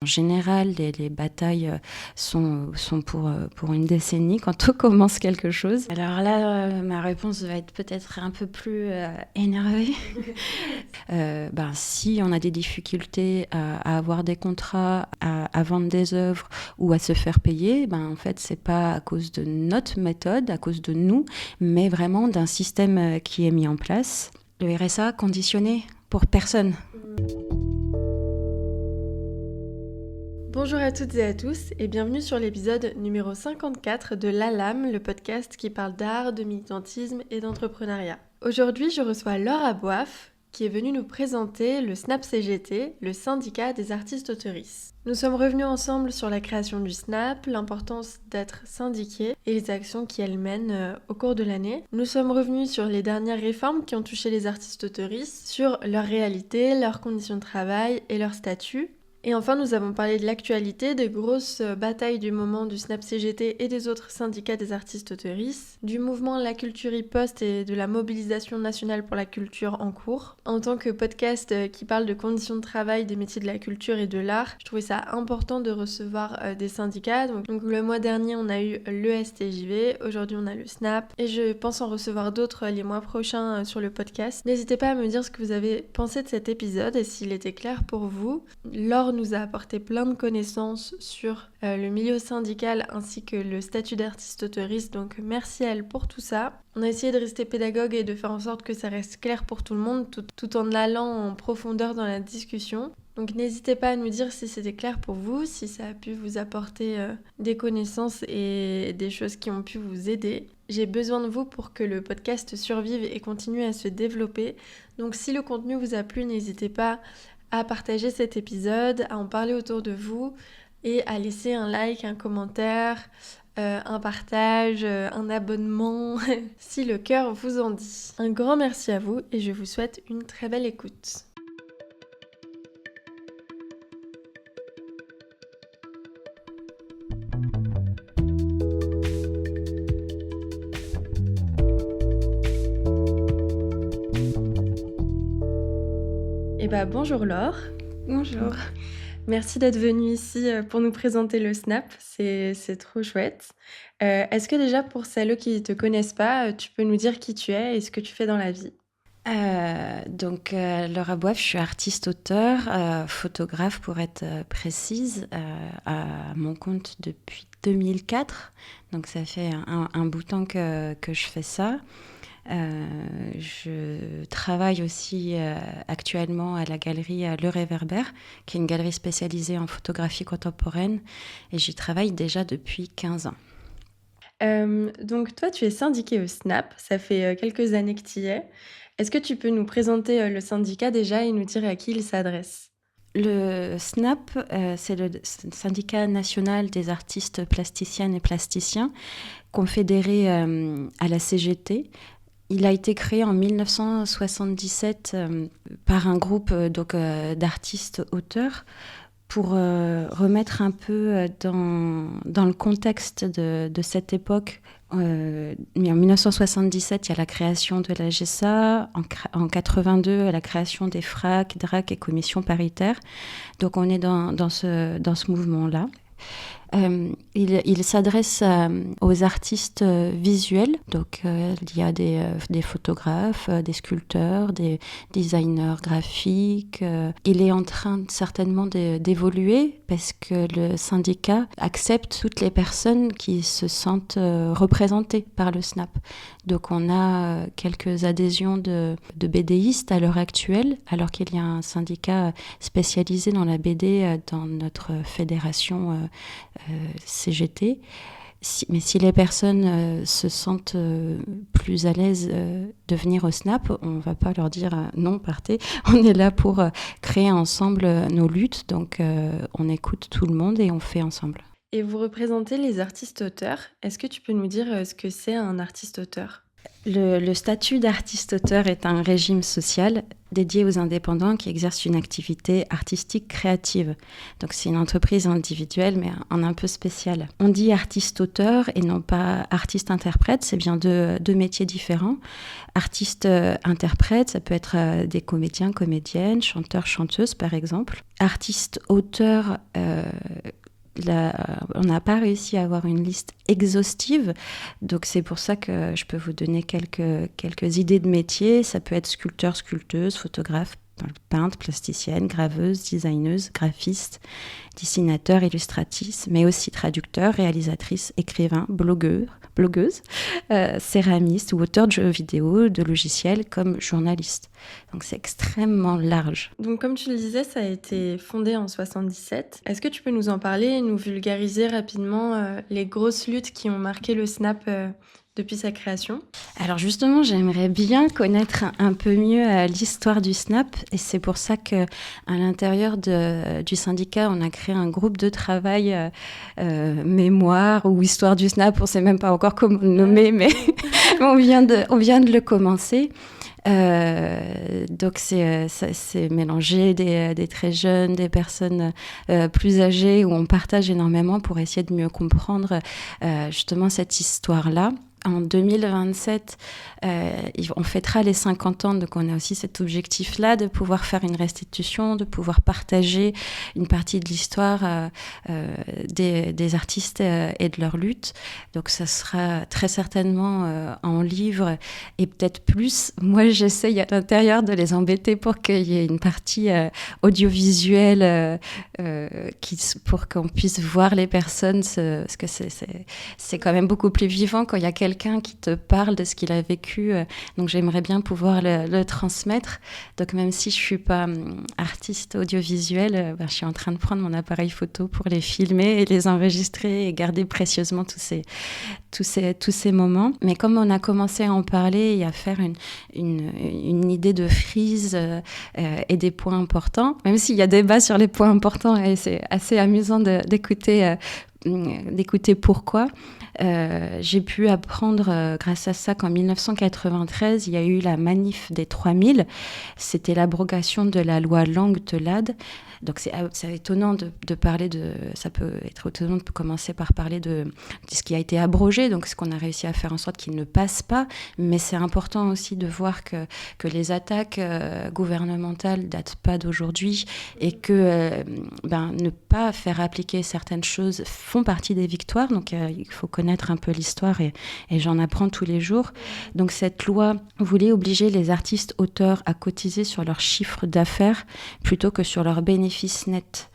En général, les batailles sont pour une décennie quand on commence quelque chose. Alors là, ma réponse va être peut-être un peu plus énervée. Si on a des difficultés à avoir des contrats, à vendre des œuvres ou à se faire payer, en fait, c'est pas à cause de notre méthode, à cause de nous, mais vraiment d'un système qui est mis en place. Le RSA conditionné pour personne. Bonjour à toutes et à tous et bienvenue sur l'épisode numéro 54 de l'ALAM, le podcast qui parle d'art, de militantisme et d'entrepreneuriat. Aujourd'hui, je reçois Laure Aboif qui est venue nous présenter le SNAP CGT, le syndicat des artistes auteuristes. Nous sommes revenus ensemble sur la création du SNAP, l'importance d'être syndiqué et les actions qu'elle mène au cours de l'année. Nous sommes revenus sur les dernières réformes qui ont touché les artistes auteuristes, sur leur réalité, leurs conditions de travail et leur statut. Et enfin, nous avons parlé de l'actualité, des grosses batailles du moment du SNAP CGT et des autres syndicats des artistes auteuristes, du mouvement La Culture Riposte et de la mobilisation nationale pour la culture en cours. En tant que podcast qui parle de conditions de travail des métiers de la culture et de l'art, je trouvais ça important de recevoir des syndicats. Donc le mois dernier, on a eu le STJV, aujourd'hui on a le SNAP, et je pense en recevoir d'autres les mois prochains sur le podcast. N'hésitez pas à me dire ce que vous avez pensé de cet épisode et s'il était clair pour vous. Laure nous a apporté plein de connaissances sur le milieu syndical ainsi que le statut d'artiste auteuriste, donc merci à elle pour tout ça. On a essayé de rester pédagogue et de faire en sorte que ça reste clair pour tout le monde tout en allant en profondeur dans la discussion. Donc n'hésitez pas à nous dire si c'était clair pour vous, si ça a pu vous apporter des connaissances et des choses qui ont pu vous aider. J'ai besoin de vous pour que le podcast survive et continue à se développer. Donc si le contenu vous a plu, n'hésitez pas à partager cet épisode, à en parler autour de vous et à laisser un like, un commentaire, un partage, un abonnement, si le cœur vous en dit. Un grand merci à vous et je vous souhaite une très belle écoute. Bonjour Laure. Bonjour. Merci d'être venue ici pour nous présenter le SNAP, c'est trop chouette. Est-ce que déjà pour celles qui ne te connaissent pas, tu peux nous dire qui tu es et ce que tu fais dans la vie ? Laure Aboif, je suis artiste-auteur, photographe pour être précise, à mon compte depuis 2004. Donc ça fait un bout de temps que je fais ça. Je travaille aussi actuellement à la galerie Le Réverbère, qui est une galerie spécialisée en photographie contemporaine, et j'y travaille déjà depuis 15 ans. Donc toi, tu es syndiquée au SNAP, ça fait quelques années que tu y es. Est-ce que tu peux nous présenter le syndicat déjà et nous dire à qui il s'adresse ? Le SNAP, c'est le syndicat national des artistes plasticiennes et plasticiens, confédéré à la CGT. Il a été créé en 1977 par un groupe d'artistes auteurs pour remettre un peu dans le contexte de cette époque. Mais en 1977, il y a la création de la GESA, en 82, la création des FRAC, DRAC et commissions paritaires. Donc on est dans ce mouvement-là. Il s'adresse aux artistes visuels, donc il y a des photographes, des sculpteurs, des designers graphiques. Il est en train certainement d'évoluer parce que le syndicat accepte toutes les personnes qui se sentent représentées par le SNAP. Donc on a quelques adhésions de BDistes à l'heure actuelle, alors qu'il y a un syndicat spécialisé dans la BD dans notre fédération CGT. Mais si les personnes se sentent plus à l'aise de venir au SNAP, on ne va pas leur dire non, partez. On est là pour créer ensemble nos luttes, donc on écoute tout le monde et on fait ensemble. Et vous représentez les artistes-auteurs. Est-ce que tu peux nous dire ce que c'est un artiste-auteur ? Le statut d'artiste-auteur est un régime social dédiée aux indépendants qui exercent une activité artistique créative. Donc c'est une entreprise individuelle, mais en un peu spéciale. On dit artiste-auteur et non pas artiste-interprète, c'est bien deux métiers différents. Artiste-interprète, ça peut être des comédiens, comédiennes, chanteurs, chanteuses par exemple. Artiste-auteur, on n'a pas réussi à avoir une liste exhaustive, donc c'est pour ça que je peux vous donner quelques idées de métiers. Ça peut être sculpteur, sculpteuse, photographe, peintre, plasticienne, graveuse, designeuse, graphiste, dessinateur, illustratrice, mais aussi traducteur, réalisatrice, écrivain, blogueuse, céramiste ou auteur de jeux vidéo, de logiciels comme journaliste. Donc c'est extrêmement large. Donc comme tu le disais, ça a été fondé en 77. Est-ce que tu peux nous en parler et nous vulgariser rapidement les grosses luttes qui ont marqué le Snap depuis sa création? Alors justement, j'aimerais bien connaître un peu mieux l'histoire du Snap, et c'est pour ça qu'à l'intérieur du syndicat, on a créé un groupe de travail mémoire ou histoire du Snap, on ne sait même pas encore comment le nommer, mais on vient de le commencer. Donc c'est mélanger des très jeunes, des personnes plus âgées, où on partage énormément pour essayer de mieux comprendre justement cette histoire-là. En 2027, on fêtera les 50 ans, donc on a aussi cet objectif-là de pouvoir faire une restitution, de pouvoir partager une partie de l'histoire des artistes et de leur lutte. Donc ça sera très certainement en livre et peut-être plus. Moi, j'essaye à l'intérieur de les embêter pour qu'il y ait une partie audiovisuelle pour qu'on puisse voir les personnes, parce que c'est quand même beaucoup plus vivant quand il y a quelqu'un qui te parle de ce qu'il a vécu, donc j'aimerais bien pouvoir le transmettre. Donc même si je suis pas artiste audiovisuel, je suis en train de prendre mon appareil photo pour les filmer et les enregistrer et garder précieusement tous ces moments. Mais comme on a commencé à en parler et à faire une idée de frise et des points importants, même s'il y a débat sur les points importants, et c'est assez amusant d'écouter pourquoi. J'ai pu apprendre grâce à ça qu'en 1993, il y a eu la manif des 3000. C'était l'abrogation de la loi Langue-Teulade. Donc c'est étonnant de parler de... Ça peut être étonnant de commencer par parler de ce qui a été abrogé, donc ce qu'on a réussi à faire en sorte qu'il ne passe pas. Mais c'est important aussi de voir que les attaques gouvernementales ne datent pas d'aujourd'hui, et que ne pas faire appliquer certaines choses font partie des victoires. Donc il faut connaître un peu l'histoire, et j'en apprends tous les jours. Donc cette loi voulait obliger les artistes auteurs à cotiser sur leur chiffre d'affaires plutôt que sur leurs bénéfices nets.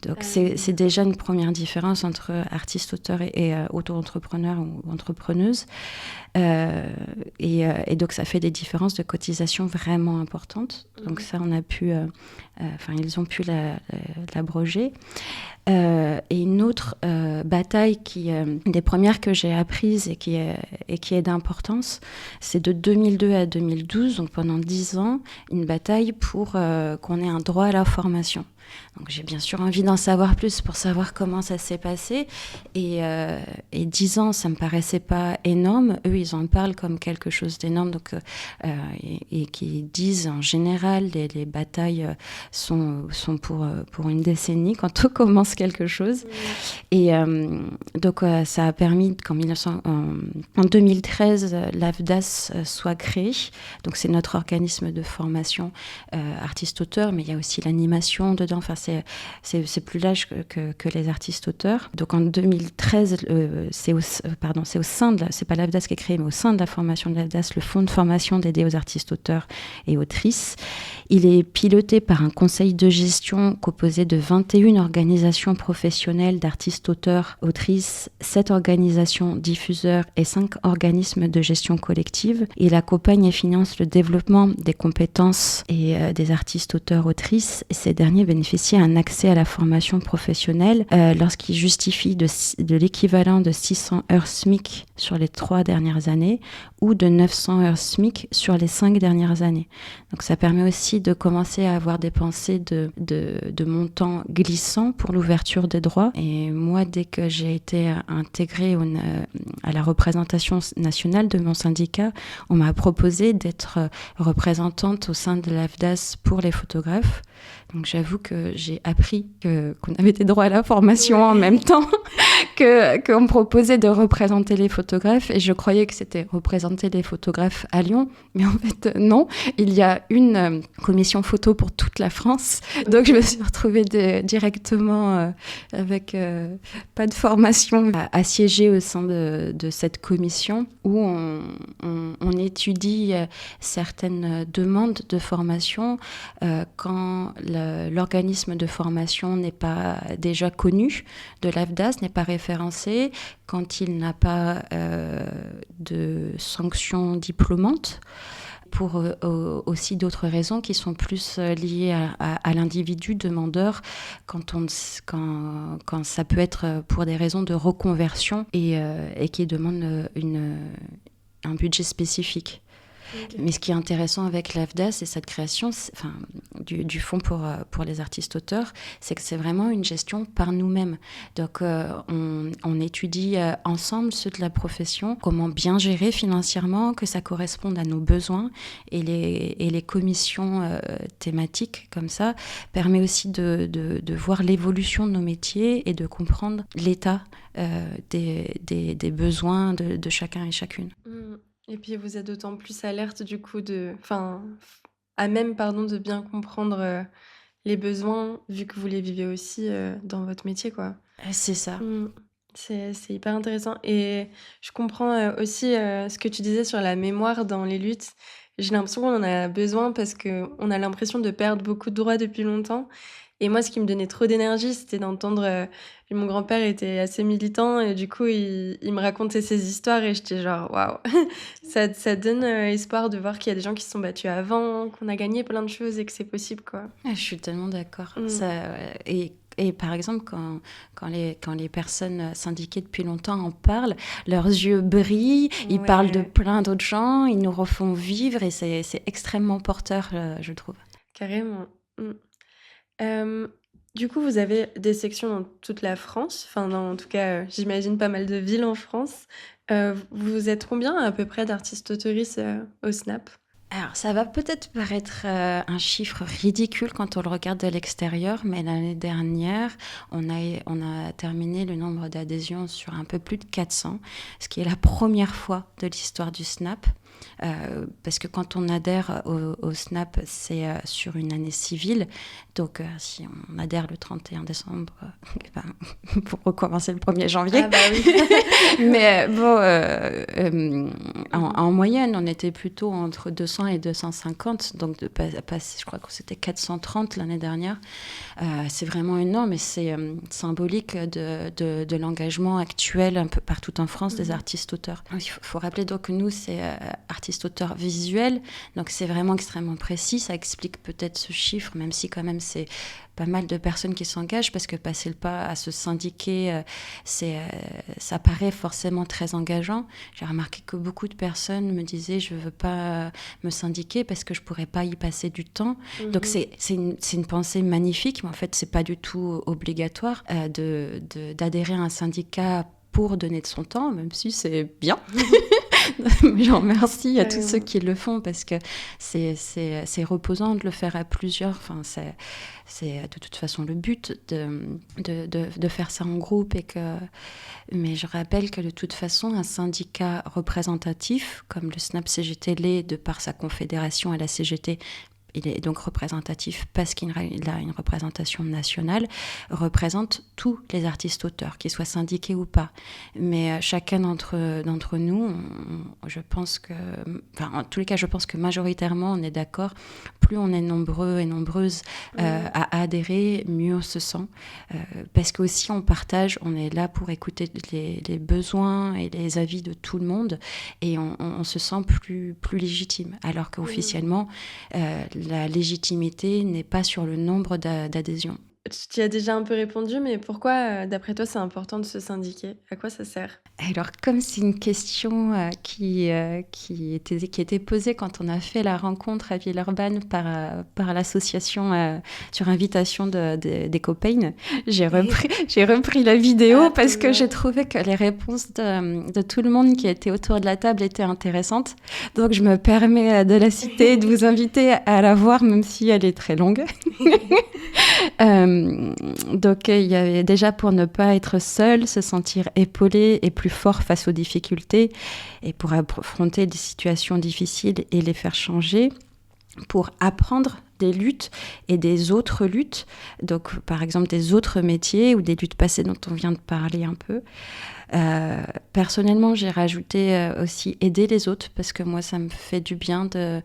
Donc c'est déjà une première différence entre artiste, auteur et auto-entrepreneur ou entrepreneuse. Et donc ça fait des différences de cotisation vraiment importantes. Donc ça, on a pu... ils ont pu l'abroger. Et une autre bataille des premières que j'ai apprises et qui est d'importance, c'est de 2002 à 2012, donc pendant 10 ans, une bataille pour qu'on ait un droit à la formation. Donc j'ai bien sûr envie d'en savoir plus pour savoir comment ça s'est passé. Et 10 ans, ça ne me paraissait pas énorme. Eux, ils en parlent comme quelque chose d'énorme. Donc, et qui disent en général, les batailles sont pour une décennie quand on commence quelque chose. Et donc ça a permis qu'en 2013, l'AFDAS soit créé. Donc c'est notre organisme de formation artiste-auteur, mais il y a aussi l'animation dedans. Enfin, c'est plus large que les artistes-auteurs. Donc en 2013, c'est au sein de c'est pas l'AFDAS qui est créé, mais au sein de la formation de l'AFDAS, le fonds de formation dédié aux artistes-auteurs et autrices. Il est piloté par un conseil de gestion composé de 21 organisations professionnelles d'artistes, auteurs, autrices, 7 organisations diffuseurs et 5 organismes de gestion collective. Il accompagne et finance le développement des compétences et des artistes, auteurs, autrices. Et ces derniers bénéficient d'un accès à la formation professionnelle lorsqu'ils justifient de l'équivalent de 600 heures SMIC sur les 3 dernières années ou de 900 heures SMIC sur les 5 dernières années. Donc ça permet aussi de commencer à avoir des pensées de montants glissants pour d'ouverture des droits. Et moi, dès que j'ai été intégrée à la représentation nationale de mon syndicat, on m'a proposé d'être représentante au sein de l'AFDAS pour les photographes. Donc j'avoue que j'ai appris qu'on avait des droits à la formation en même temps qu'on me proposait de représenter les photographes, et je croyais que c'était représenter les photographes à Lyon, mais en fait non, il y a une commission photo pour toute la France, donc je me suis retrouvée directement avec pas de formation à siéger au sein de cette commission où on étudie certaines demandes de formation quand l'organisme de formation n'est pas déjà connu de l'AFDAS, n'est pas référencé, quand il n'a pas de sanctions diplômantes, pour aussi d'autres raisons qui sont plus liées à l'individu demandeur, quand ça peut être pour des raisons de reconversion et qui demandent un budget spécifique. Okay. Mais ce qui est intéressant avec l'AFDAS et cette création du fonds pour les artistes-auteurs, c'est que c'est vraiment une gestion par nous-mêmes. Donc on étudie ensemble, ceux de la profession, comment bien gérer financièrement, que ça corresponde à nos besoins, et les commissions thématiques comme ça permet aussi de voir l'évolution de nos métiers et de comprendre l'état des besoins de chacun et chacune. Et puis vous êtes d'autant plus alerte du coup à même de bien comprendre les besoins, vu que vous les vivez aussi dans votre métier, quoi. C'est ça. C'est hyper intéressant. Et je comprends aussi ce que tu disais sur la mémoire dans les luttes. J'ai l'impression qu'on en a besoin parce qu'on a l'impression de perdre beaucoup de droits depuis longtemps. Et moi, ce qui me donnait trop d'énergie, c'était d'entendre... mon grand-père était assez militant et du coup, il me racontait ses histoires et j'étais genre, waouh. Ça donne espoir de voir qu'il y a des gens qui se sont battus avant, qu'on a gagné plein de choses et que c'est possible, quoi. Je suis tellement d'accord. Et par exemple, quand les personnes syndiquées depuis longtemps en parlent, leurs yeux brillent, ils parlent de plein d'autres gens, ils nous refont vivre et c'est extrêmement porteur, je trouve. Carrément. Du coup, vous avez des sections dans toute la France, en tout cas, j'imagine pas mal de villes en France. Vous êtes combien à peu près d'artistes-autoristes au SNAP ? Alors, ça va peut-être paraître un chiffre ridicule quand on le regarde de l'extérieur, mais l'année dernière, on a terminé le nombre d'adhésions sur un peu plus de 400, ce qui est la première fois de l'histoire du SNAP. Parce que quand on adhère au SNAP, c'est sur une année civile. Donc, si on adhère le 31 décembre, pour recommencer le 1er janvier. Ah bah oui. Mais en moyenne, on était plutôt entre 200 et 250. Donc, je crois que c'était 430 l'année dernière. C'est vraiment énorme et c'est symbolique de l'engagement actuel un peu partout en France des artistes-auteurs. Il faut rappeler donc que nous, c'est artiste-auteur visuel, donc c'est vraiment extrêmement précis. Ça explique peut-être ce chiffre, même si quand même c'est pas mal de personnes qui s'engagent, parce que passer le pas à se syndiquer, ça paraît forcément très engageant. J'ai remarqué que beaucoup de personnes me disaient je veux pas me syndiquer parce que je pourrais pas y passer du temps. Donc c'est une pensée magnifique, mais en fait c'est pas du tout obligatoire d'adhérer à un syndicat pour donner de son temps, même si c'est bien. Je remercie à tous ceux qui le font, parce que c'est reposant de le faire à plusieurs. Enfin, c'est de toute façon le but de faire ça en groupe. Mais je rappelle que de toute façon, un syndicat représentatif, comme le SNAP CGT l'est de par sa confédération à la CGT, il est donc représentatif parce qu'il a une représentation nationale, représente tous les artistes-auteurs, qu'ils soient syndiqués ou pas. Mais chacun d'entre nous, je pense que... en tous les cas, je pense que majoritairement, on est d'accord. Plus on est nombreux et nombreuses à adhérer, mieux on se sent. Parce qu'aussi, on partage, on est là pour écouter les besoins et les avis de tout le monde. Et on se sent plus légitime. Alors qu'officiellement... la légitimité n'est pas sur le nombre d'adhésions. Tu y as déjà un peu répondu, mais pourquoi, d'après toi, c'est important de se syndiquer? À quoi ça sert? Alors, comme c'est une question qui était posée quand on a fait la rencontre à Villeurbanne par l'association sur invitation des copains, j'ai repris la vidéo Ah, trop parce que bien. j'ai trouvé que les réponses de tout le monde qui était autour de la table étaient intéressantes. Donc, je me permets de la citer et de vous inviter à la voir, même si elle est très longue. Donc, il y avait déjà pour ne pas être seul, se sentir épaulé et plus fort face aux difficultés, et pour affronter des situations difficiles et les faire changer, pour apprendre des luttes et des autres luttes, donc par exemple des autres métiers ou des luttes passées dont on vient de parler un peu. Personnellement, j'ai rajouté aussi aider les autres, parce que moi, ça me fait du bien de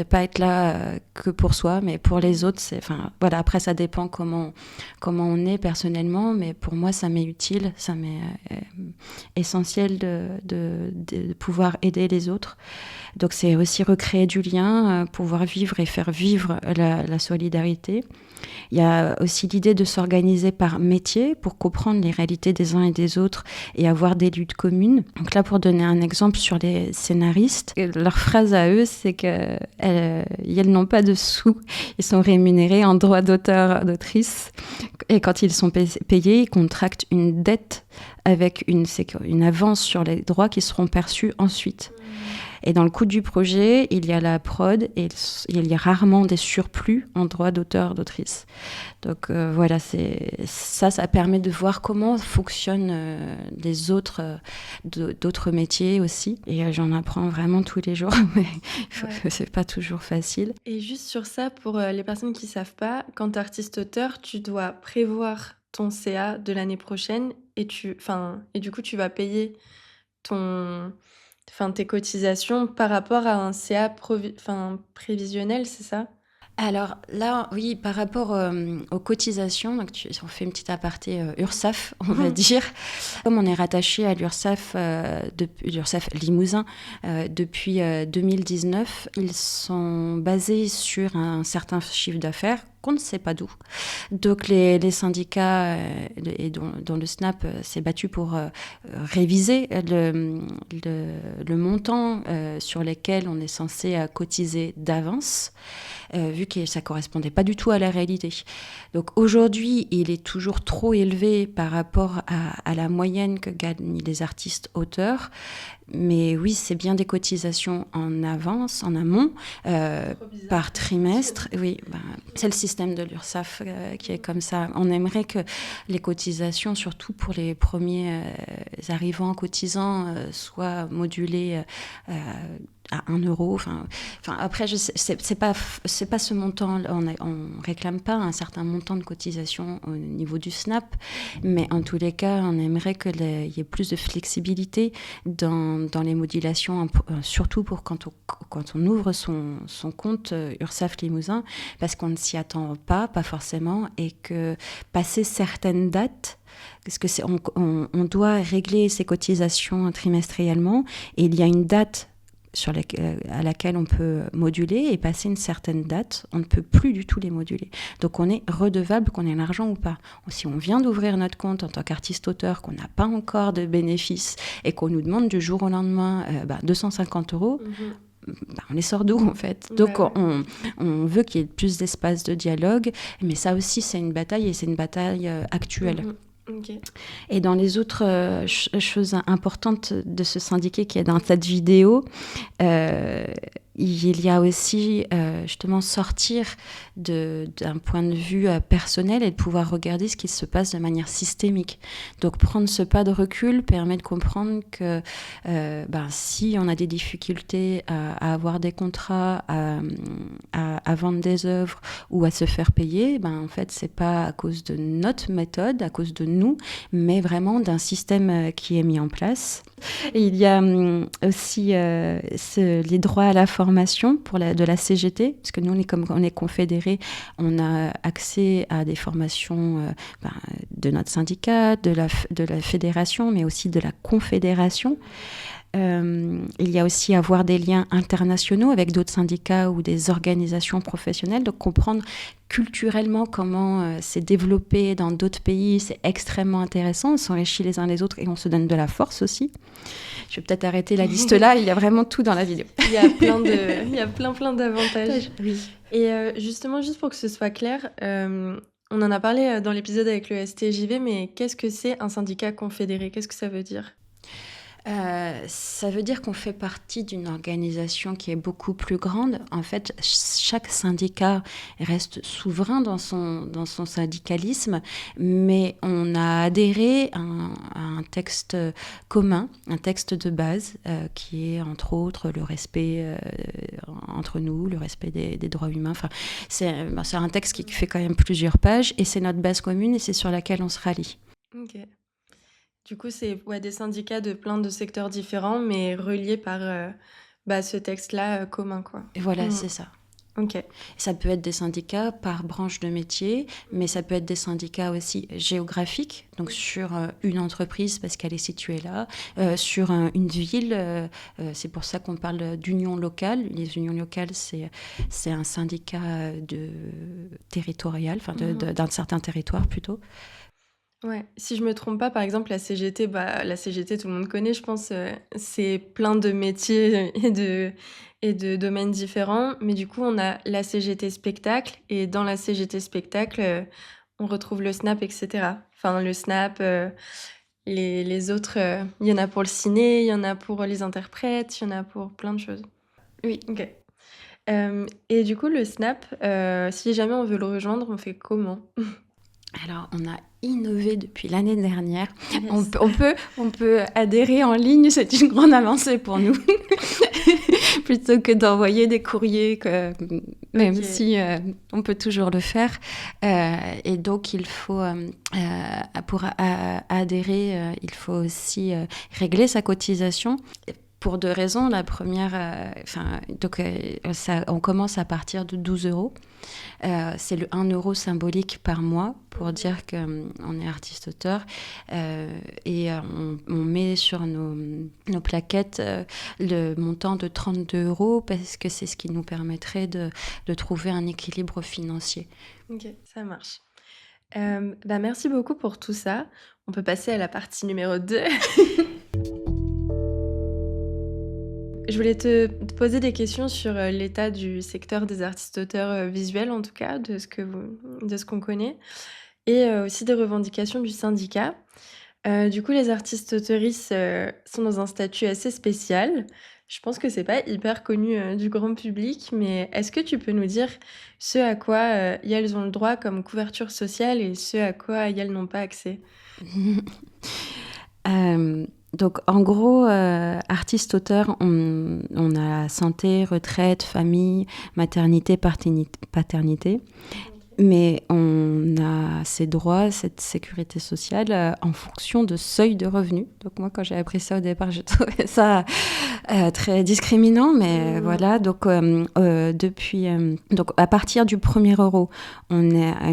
pas être là que pour soi, mais pour les autres. Voilà, après, ça dépend comment on est personnellement, mais pour moi, ça m'est utile, ça m'est essentiel de pouvoir aider les autres. Donc, c'est aussi recréer du lien, pouvoir vivre et faire vivre la solidarité. Il y a aussi l'idée de s'organiser par métier pour comprendre les réalités des uns et des autres et avoir des luttes communes. Donc là, pour donner un exemple sur les scénaristes, leur phrase à eux, c'est qu'ils n'ont pas de sous. Ils sont rémunérés en droits d'auteur, d'autrice. Et quand ils sont payés, ils contractent une dette avec une avance sur les droits qui seront perçus ensuite. Et dans le coût du projet, il y a la prod et il y a rarement des surplus en droits d'auteur, d'autrice. Donc voilà, ça permet de voir comment fonctionnent les autres, d'autres métiers aussi. Et j'en apprends vraiment tous les jours, mais c'est pas toujours facile. Et juste sur ça, pour les personnes qui savent pas, quand tu es artiste-auteur, tu dois prévoir ton CA de l'année prochaine et du coup, tu vas payer ton, tes cotisations par rapport à un CA prévisionnel, c'est ça? Alors là, oui, par rapport aux cotisations, donc on fait une petite aparté URSSAF, on va dire. Comme on est rattaché à l'URSSAF, l'URSSAF Limousin depuis 2019, ils sont basés sur un certain chiffre d'affaires qu'on ne sait pas d'où. Donc les syndicats et dont le SNAP s'est battu pour réviser le montant sur lequel on est censé cotiser d'avance, vu que ça ne correspondait pas du tout à la réalité. Donc aujourd'hui, il est toujours trop élevé par rapport à la moyenne que gagnent les artistes auteurs. Mais oui, c'est bien des cotisations en avance, en amont, par trimestre. Oui, c'est le système de l'URSSAF qui est comme ça. On aimerait que les cotisations, surtout pour les premiers arrivants cotisants, soient modulées à 1 euro. Après, c'est pas ce montant. On réclame pas un certain montant de cotisation au niveau du SNAP, mais en tous les cas, on aimerait qu'il y ait plus de flexibilité dans les modulations, surtout pour quand on ouvre son compte URSSAF Limousin, parce qu'on ne s'y attend pas forcément, et que passer certaines dates, parce que on doit régler ses cotisations trimestriellement, et il y a une date à laquelle on peut moduler, et passer une certaine date, on ne peut plus du tout les moduler. Donc on est redevable qu'on ait l'argent ou pas. Si on vient d'ouvrir notre compte en tant qu'artiste-auteur, qu'on n'a pas encore de bénéfices et qu'on nous demande du jour au lendemain 250 euros, on les sort d'où en fait? Donc on veut qu'il y ait plus d'espace de dialogue, mais ça aussi c'est une bataille, et c'est une bataille actuelle. Okay. Et dans les autres choses importantes de se syndiquer qui est dans cette vidéo, il y a aussi justement sortir d'un point de vue personnel et de pouvoir regarder ce qui se passe de manière systémique. Donc prendre ce pas de recul permet de comprendre que si on a des difficultés à avoir des contrats, à vendre des œuvres ou à se faire payer, en fait c'est pas à cause de notre méthode, à cause de nous, mais vraiment d'un système qui est mis en place. Et il y a aussi les droits à la formation de la CGT, parce que nous, on est confédérés, on a accès à des formations de notre syndicat, de la fédération, mais aussi de la confédération. Il y a aussi avoir des liens internationaux avec d'autres syndicats ou des organisations professionnelles. Donc comprendre culturellement comment c'est développé dans d'autres pays, c'est extrêmement intéressant. On s'enrichit les uns les autres et on se donne de la force aussi. Je vais peut-être arrêter la liste là, il y a vraiment tout dans la vidéo. Il y a plein d'avantages. Oui. Et justement, juste pour que ce soit clair, on en a parlé dans l'épisode avec le STJV, mais qu'est-ce que c'est un syndicat confédéré? Qu'est-ce que ça veut dire? Ça veut dire qu'on fait partie d'une organisation qui est beaucoup plus grande. En fait, chaque syndicat reste souverain dans son syndicalisme, mais on a adhéré à un texte commun, un texte de base, qui est entre autres le respect entre nous, le respect des droits humains. Enfin, c'est un texte qui fait quand même plusieurs pages, et c'est notre base commune et c'est sur laquelle on se rallie. Ok. Du coup, c'est des syndicats de plein de secteurs différents, mais reliés par ce texte-là commun, quoi. Et voilà, c'est ça. Ok. Ça peut être des syndicats par branche de métier, mais ça peut être des syndicats aussi géographiques, donc sur une entreprise parce qu'elle est située là, sur une ville. C'est pour ça qu'on parle d'union locale. Les unions locales, c'est un syndicat territorial, enfin d'un certain territoire plutôt. Ouais, si je me trompe pas, par exemple, la CGT, tout le monde connaît, je pense, c'est plein de métiers et de domaines différents. Mais du coup, on a la CGT spectacle, et dans la CGT spectacle, on retrouve le SNAP, etc. Enfin, le SNAP, les autres, il y en a pour le ciné, il y en a pour les interprètes, il y en a pour plein de choses. Oui. Ok. Et du coup, le SNAP, si jamais on veut le rejoindre, on fait comment? Alors, on a innové depuis l'année dernière. Yes. On peut adhérer en ligne, c'est une grande avancée pour nous. Plutôt que d'envoyer des courriers, même si on peut toujours le faire. Et donc, il faut, pour adhérer, il faut aussi régler sa cotisation. Pour deux raisons. La première, on commence à partir de 12 €. C'est le 1 € symbolique par mois pour dire qu'on est artiste-auteur. Et on met sur nos plaquettes le montant de 32 € parce que c'est ce qui nous permettrait de trouver un équilibre financier. Ok, ça marche. Merci beaucoup pour tout ça. On peut passer à la partie numéro 2. Je voulais te poser des questions sur l'état du secteur des artistes-auteurs visuels, en tout cas, de ce qu'on connaît, et aussi des revendications du syndicat. Du coup, les artistes-auteuristes sont dans un statut assez spécial. Je pense que c'est pas hyper connu du grand public, mais est-ce que tu peux nous dire ce à quoi elles ont le droit comme couverture sociale et ce à quoi elles n'ont pas accès? Donc, en gros, artiste-auteur, on a santé, retraite, famille, maternité, paternité. Mais on a ces droits, cette sécurité sociale en fonction de seuil de revenus. Donc moi, quand j'ai appris ça au départ, j'ai trouvé ça très discriminant. Mais voilà, donc donc à partir du 1er euro, on a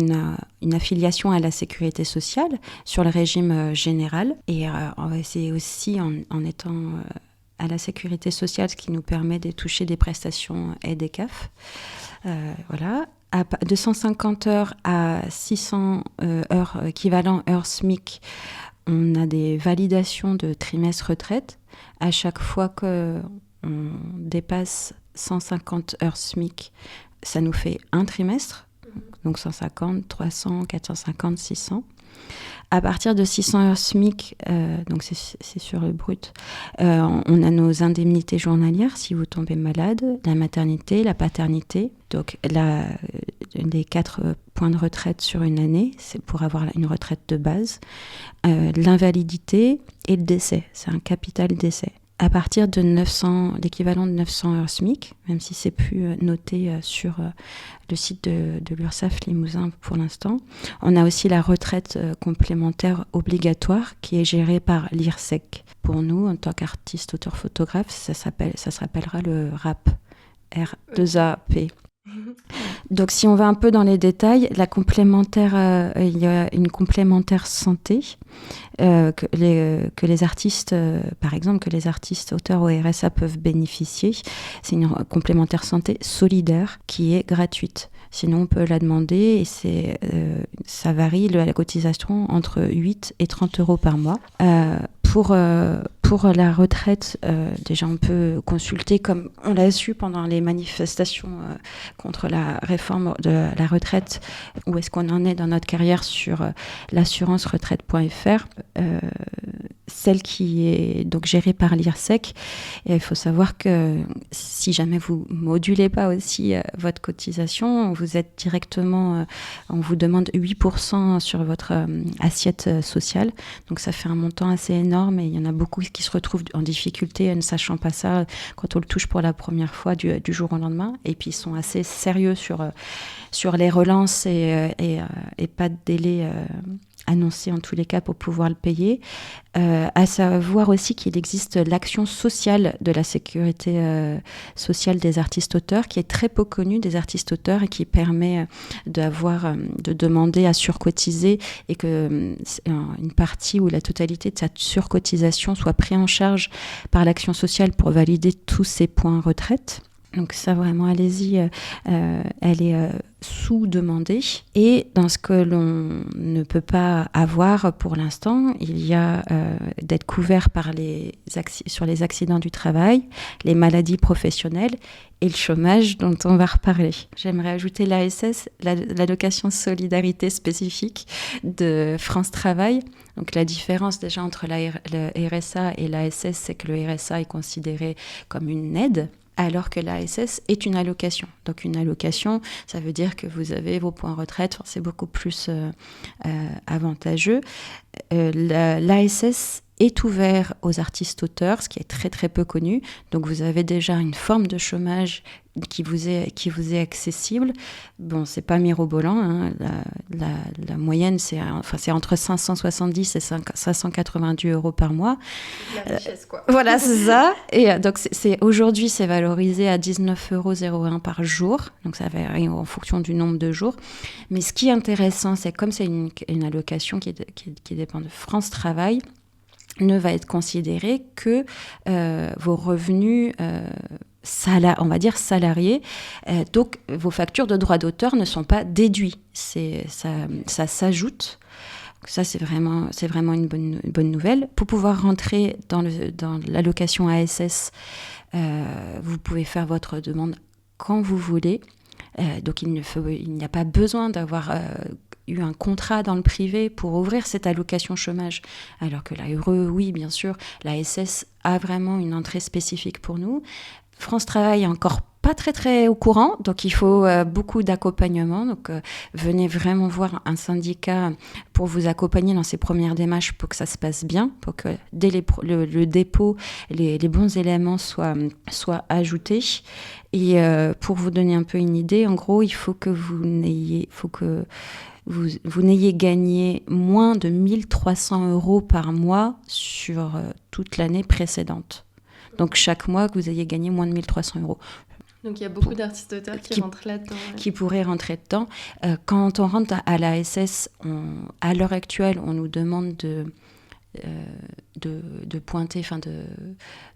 une affiliation à la sécurité sociale sur le régime général. Et c'est aussi en étant à la sécurité sociale ce qui nous permet de toucher des prestations aide et CAF. Voilà. De 150 heures à 600 heures équivalent heures SMIC, on a des validations de trimestre retraite. À chaque fois qu'on dépasse 150 heures SMIC, ça nous fait un trimestre. Donc 150, 300, 450, 600. À partir de 600 heures SMIC, donc c'est sur le brut, on a nos indemnités journalières si vous tombez malade, la maternité, la paternité. Donc les 4 points de retraite sur une année, c'est pour avoir une retraite de base. L'invalidité et le décès, c'est un capital décès. À partir de l'équivalent de 900 heures SMIC, même si c'est plus noté sur le site de l'URSSAF Limousin pour l'instant, on a aussi la retraite complémentaire obligatoire qui est gérée par l'IRSEC. Pour nous, en tant qu'artiste, auteur, photographe, ça s'appellera le RAP, R2AP. Donc, si on va un peu dans les détails, il y a une complémentaire santé que les artistes, par exemple, que les artistes auteurs au RSA peuvent bénéficier. C'est une complémentaire santé solidaire qui est gratuite. Sinon, on peut la demander et ça varie la cotisation entre 8 et 30 euros par mois. Pour la retraite, déjà on peut consulter, comme on l'a su pendant les manifestations contre la réforme de la retraite, où est-ce qu'on en est dans notre carrière sur l'assurance-retraite.fr, celle qui est donc gérée par l'IRSEC. Et il faut savoir que si jamais vous modulez pas aussi votre cotisation, vous êtes directement, on vous demande 8% sur votre assiette sociale. Donc ça fait un montant assez énorme et il y en a beaucoup qui se retrouvent en difficulté ne sachant pas ça quand on le touche pour la première fois du jour au lendemain. Et puis ils sont assez sérieux sur les relances et pas de délai annoncé en tous les cas pour pouvoir le payer. À savoir aussi qu'il existe l'action sociale de la sécurité sociale des artistes-auteurs, qui est très peu connue des artistes-auteurs et qui permet de demander à surcotiser et que une partie ou la totalité de cette surcotisation soit prise en charge par l'action sociale pour valider tous ces points retraite. Donc ça, vraiment, allez-y, elle est sous-demandée. Et dans ce que l'on ne peut pas avoir pour l'instant, il y a d'être couvert sur les accidents du travail, les maladies professionnelles et le chômage dont on va reparler. J'aimerais ajouter l'ASS, l'allocation solidarité spécifique de France Travail. Donc la différence déjà entre le RSA et l'ASS, c'est que le RSA est considéré comme une aide, alors que l'ASS est une allocation. Donc une allocation, ça veut dire que vous avez vos points retraite, c'est beaucoup plus avantageux. L'ASS est ouvert aux artistes-auteurs, ce qui est très très peu connu. Donc vous avez déjà une forme de chômage qui vous est accessible. Bon, c'est pas mirobolant, hein. La moyenne, c'est entre 570 et 590 euros par mois. La richesse, quoi. Voilà, c'est ça. Et donc aujourd'hui, c'est valorisé à 19,01 € par jour. Donc ça varie en fonction du nombre de jours. Mais ce qui est intéressant, c'est comme c'est une allocation qui dépend de France Travail, ne va être considéré que vos revenus on va dire salariés. Donc, vos factures de droits d'auteur ne sont pas déduits. Ça s'ajoute. Ça, c'est vraiment une bonne nouvelle. Pour pouvoir rentrer dans l'allocation ASS, vous pouvez faire votre demande quand vous voulez. Donc, il n'y a pas besoin d'avoir eu un contrat dans le privé pour ouvrir cette allocation chômage. Alors que oui, bien sûr, l'ASS a vraiment une entrée spécifique pour nous. France Travail est encore pas très très au courant, donc il faut beaucoup d'accompagnement. Donc venez vraiment voir un syndicat pour vous accompagner dans ces premières démarches pour que ça se passe bien, pour que dès le dépôt, les bons éléments soient ajoutés. Et pour vous donner un peu une idée, en gros, il faut que vous n'ayez gagné moins de 1 300 € par mois sur toute l'année précédente. Donc chaque mois, que vous ayez gagné moins de 1 300 €. Donc il y a beaucoup d'artistes-auteurs qui rentrent là-dedans. Ouais. Qui pourraient rentrer dedans. Quand on rentre à l'ASS, à l'heure actuelle, on nous demande de pointer,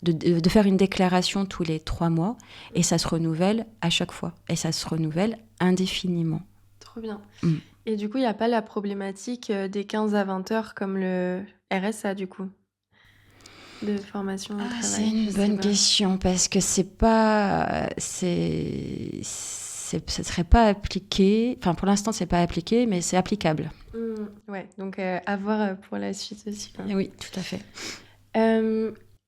de faire une déclaration tous les 3 mois, et ça se renouvelle à chaque fois. Et ça se renouvelle indéfiniment. Trop bien. Et du coup, il n'y a pas la problématique des 15 à 20 heures comme le RSA, du coup, de formation au travail? C'est une bonne question, parce que ce serait pas appliqué. Enfin, pour l'instant, c'est pas appliqué, mais c'est applicable. Ouais, donc à voir pour la suite aussi. Oui, tout à fait.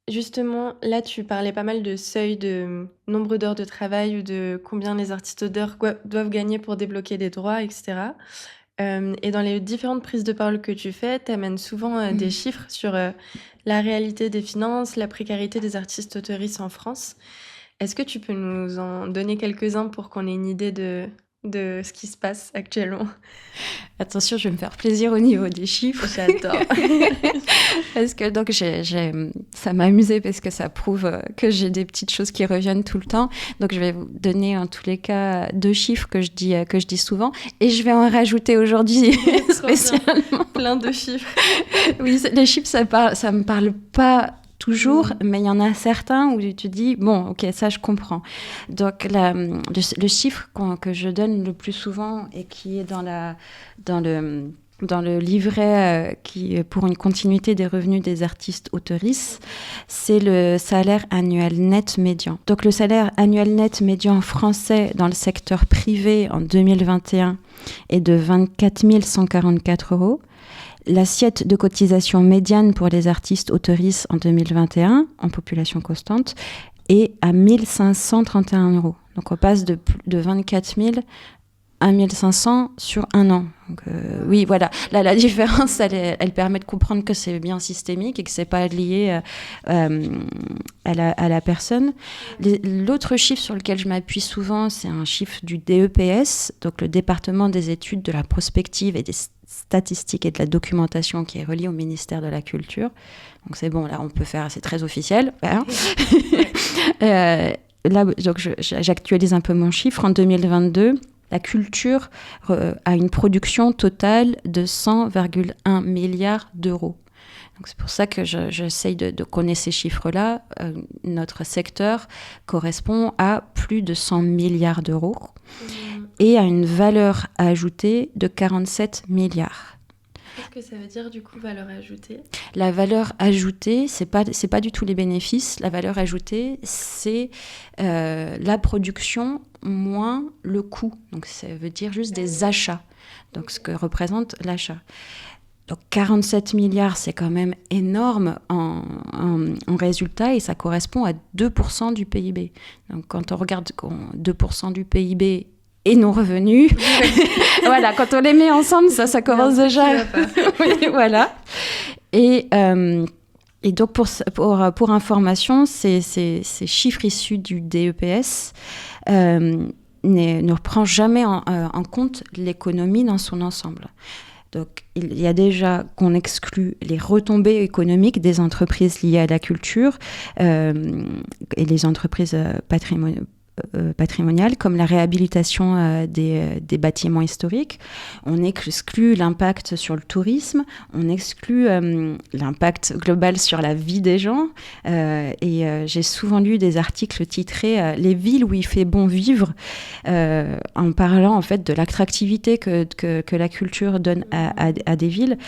Justement, là, tu parlais pas mal de seuil de nombre d'heures de travail ou de combien les artistes-auteurs doivent gagner pour débloquer des droits, etc. Et dans les différentes prises de parole que tu fais, tu amènes souvent des chiffres sur la réalité des finances, la précarité des artistes-auteuristes en France. Est-ce que tu peux nous en donner quelques-uns pour qu'on ait une idée de de ce qui se passe actuellement? Attention, je vais me faire plaisir au niveau des chiffres. J'adore. Parce que donc ça m'a amusée parce que ça prouve que j'ai des petites choses qui reviennent tout le temps. Donc je vais vous donner en tous les cas 2 chiffres que je dis souvent, et je vais en rajouter aujourd'hui spécialement. Plein de chiffres. Oui, les chiffres ça me parle pas toujours, mais il y en a certains où tu dis bon, ok, ça je comprends. Donc le chiffre que je donne le plus souvent et qui est dans le livret qui pour une continuité des revenus des artistes auteurices, c'est le salaire annuel net médian. Donc le salaire annuel net médian français dans le secteur privé en 2021 est de 24 144 €. L'assiette de cotisation médiane pour les artistes auteurices en 2021, en population constante, est à 1 531 €. Donc on passe de 24 000 à 1 500 sur un an. Donc, oui, voilà. Là, la différence, elle permet de comprendre que c'est bien systémique et que c'est pas lié à la personne. L'autre chiffre sur lequel je m'appuie souvent, c'est un chiffre du DEPS, donc le département des études de la prospective et des statistiques et de la documentation, qui est relié au ministère de la Culture. Donc c'est bon, là on peut faire, c'est très officiel. Hein. Là, donc j'actualise un peu mon chiffre. En 2022, la culture a une production totale de 100,1 milliards d'euros. Donc c'est pour ça que j'essaye de connaître ces chiffres-là. Notre secteur correspond à plus de 100 milliards d'euros et à une valeur ajoutée de 47 milliards. Qu'est-ce que ça veut dire du coup, valeur ajoutée ? La valeur ajoutée, c'est pas du tout les bénéfices. La valeur ajoutée, c'est la production moins le coût. Donc ça veut dire juste des achats. Donc ce que représente l'achat. Donc 47 milliards, c'est quand même énorme en résultat, et ça correspond à 2% du PIB. Donc quand on regarde 2% du PIB et nos revenus, voilà, quand on les met ensemble, ça commence déjà. Oui, voilà. Et donc pour information, ces chiffres issus du DEPS ne reprend jamais en compte l'économie dans son ensemble. Donc, il y a déjà qu'on exclut les retombées économiques des entreprises liées à la culture et les entreprises patrimoniales, comme la réhabilitation des bâtiments historiques. On exclut l'impact sur le tourisme, on exclut l'impact global sur la vie des gens. J'ai souvent lu des articles titrés « Les villes où il fait bon vivre », en parlant en fait de l'attractivité que la culture donne à des villes.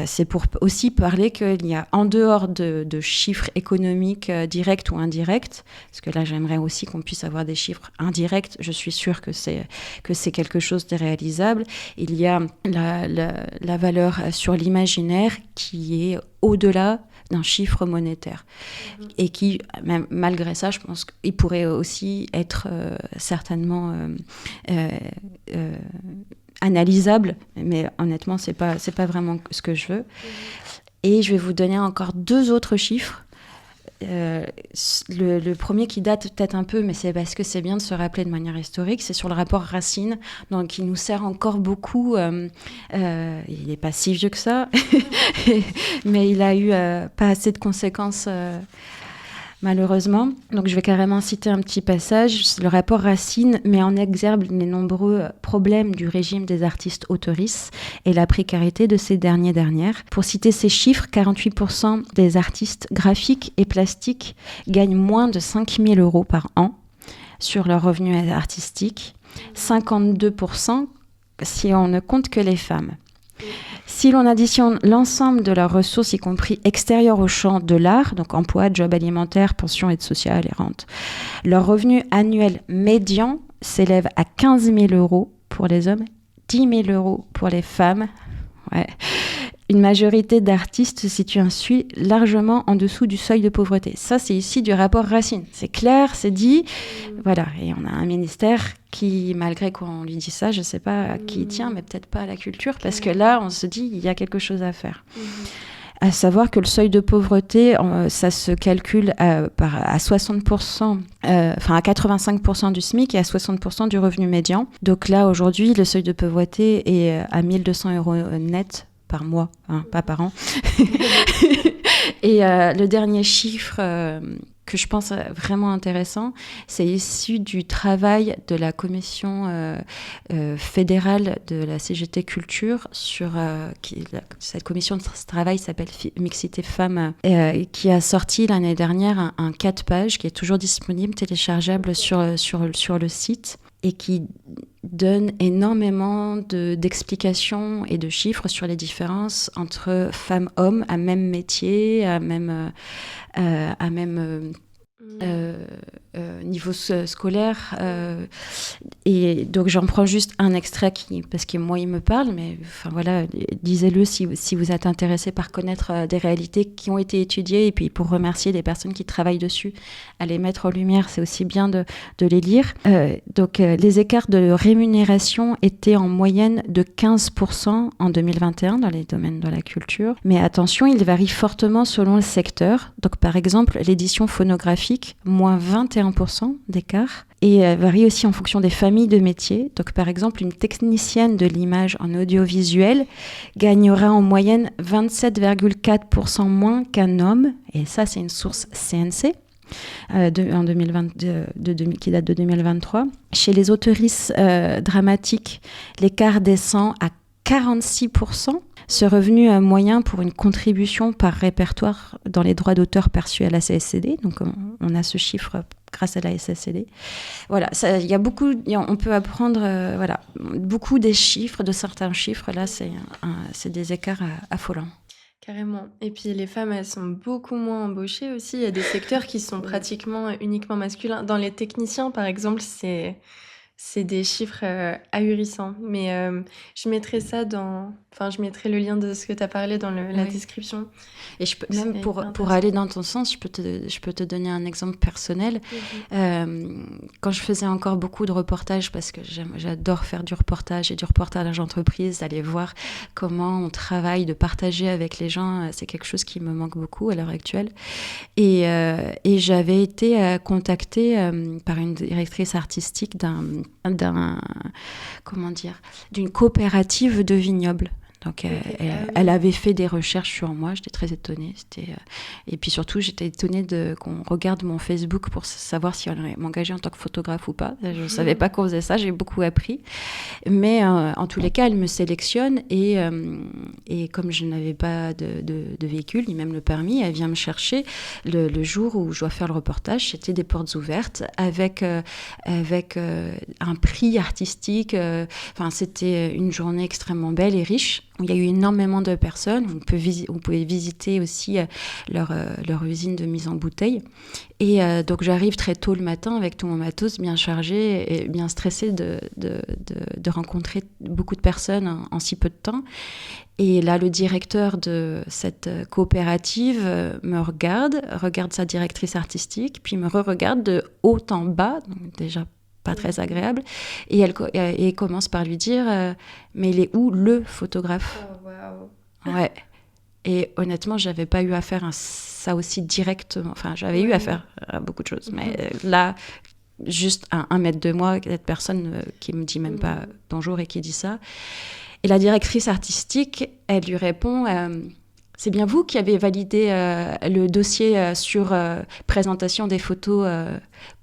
C'est pour aussi parler qu'il y a, en dehors de chiffres économiques directs ou indirects, parce que là j'aimerais aussi qu'on puisse avoir des chiffres indirects, je suis sûre que c'est quelque chose de réalisable. Il y a la valeur sur l'imaginaire qui est au-delà d'un chiffre monétaire. Et qui, même malgré ça, je pense qu'il pourrait aussi être certainement analysable, mais honnêtement, c'est pas vraiment ce que je veux. Et je vais vous donner encore 2 autres chiffres. Le premier qui date peut-être un peu, mais c'est parce que c'est bien de se rappeler de manière historique, c'est sur le rapport Racine, donc qui nous sert encore beaucoup. Il n'est pas si vieux que ça, mais il a eu pas assez de conséquences malheureusement. Donc je vais carrément citer un petit passage. Le rapport Racine met en exergue les nombreux problèmes du régime des artistes auteurices et la précarité de ces dernières. Pour citer ces chiffres, 48% des artistes graphiques et plastiques gagnent moins de 5 000 € par an sur leurs revenus artistiques, 52% si on ne compte que les femmes. Si l'on additionne l'ensemble de leurs ressources, y compris extérieures au champ de l'art, donc emploi, job alimentaire, pension, aide sociale et rente, leur revenu annuel médian s'élève à 15 000 € pour les hommes, 10 000 € pour les femmes. Ouais. Une majorité d'artistes se situe ainsi largement en dessous du seuil de pauvreté. Ça, c'est ici du rapport Racine. C'est clair, c'est dit. Voilà. Et on a un ministère qui, malgré qu'on lui dit ça, je ne sais pas à qui il tient, mais peut-être pas à la culture, parce que là, on se dit, il y a quelque chose à faire. À savoir que le seuil de pauvreté, ça se calcule à 60%, à 85% du SMIC et à 60% du revenu médian. Donc là, aujourd'hui, le seuil de pauvreté est à 1 200 euros net par mois, pas par an. Et le dernier chiffre que je pense vraiment intéressant, c'est issu du travail de la commission fédérale de la CGT Culture cette commission de travail s'appelle Mixité Femmes, qui a sorti l'année dernière un 4 pages qui est toujours disponible, téléchargeable sur le site, et qui donne énormément d'explications et de chiffres sur les différences entre femmes-hommes à même métier, à même niveau scolaire. Et donc j'en prends juste un extrait parce que moi il me parle, mais enfin voilà, lisez-le si vous êtes intéressé par connaître des réalités qui ont été étudiées, et puis pour remercier les personnes qui travaillent dessus, à les mettre en lumière, c'est aussi bien de les lire. Donc les écarts de rémunération étaient en moyenne de 15% en 2021 dans les domaines de la culture, mais attention, ils varient fortement selon le secteur. Donc par exemple, l'édition phonographique, moins 21% d'écart, et varie aussi en fonction des familles de métiers. Donc par exemple, une technicienne de l'image en audiovisuel gagnera en moyenne 27,4% moins qu'un homme, et ça c'est une source CNC. Qui date de 2023. Chez les autoristes dramatiques, l'écart descend à 46%. Ce revenu moyen pour une contribution par répertoire dans les droits d'auteur perçus à la CSCD. Donc on a ce chiffre grâce à la CSCD. Voilà, il y a beaucoup, on peut apprendre beaucoup des chiffres, de certains chiffres. Là, c'est des écarts affolants. Carrément. Et puis les femmes, elles sont beaucoup moins embauchées aussi. Il y a des secteurs qui sont pratiquement uniquement masculins. Dans les techniciens, par exemple, c'est des chiffres ahurissants. Mais je mettrai ça je mettrai le lien de ce que tu as parlé dans la description. Et même pour aller dans ton sens, je peux te donner un exemple personnel. Quand je faisais encore beaucoup de reportages, parce que j'adore faire du reportage et du reportage d'entreprise, d'aller voir comment on travaille, de partager avec les gens, c'est quelque chose qui me manque beaucoup à l'heure actuelle. Et j'avais été contactée par une directrice artistique d'une coopérative de vignobles. Donc, elle avait fait des recherches sur moi. J'étais très étonnée. Et puis surtout, j'étais étonnée qu'on regarde mon Facebook pour savoir si on allait m'engager en tant que photographe ou pas. Je ne savais pas qu'on faisait ça. J'ai beaucoup appris. Mais en tous les cas, elle me sélectionne. Et comme je n'avais pas de véhicule, ni même le permis, elle vient me chercher le jour où je dois faire le reportage. C'était des portes ouvertes avec un prix artistique. C'était une journée extrêmement belle et riche. Il y a eu énormément de personnes. Vous pouvez visiter aussi leur usine de mise en bouteille. Et donc j'arrive très tôt le matin avec tout mon matos bien chargé et bien stressée de rencontrer beaucoup de personnes en si peu de temps. Et là, le directeur de cette coopérative me regarde sa directrice artistique, puis me re-regarde de haut en bas, donc déjà pas très agréable, et elle commence par lui dire mais il est où le photographe? Oh, wow. Ouais. Et honnêtement, j'avais pas eu affaire à ça aussi directement. Enfin, j'avais eu affaire à beaucoup de choses, mais là, juste à 1 mètre de moi, cette personne qui me dit même pas bonjour et qui dit ça. Et la directrice artistique, elle lui répond c'est bien vous qui avez validé le dossier sur présentation des photos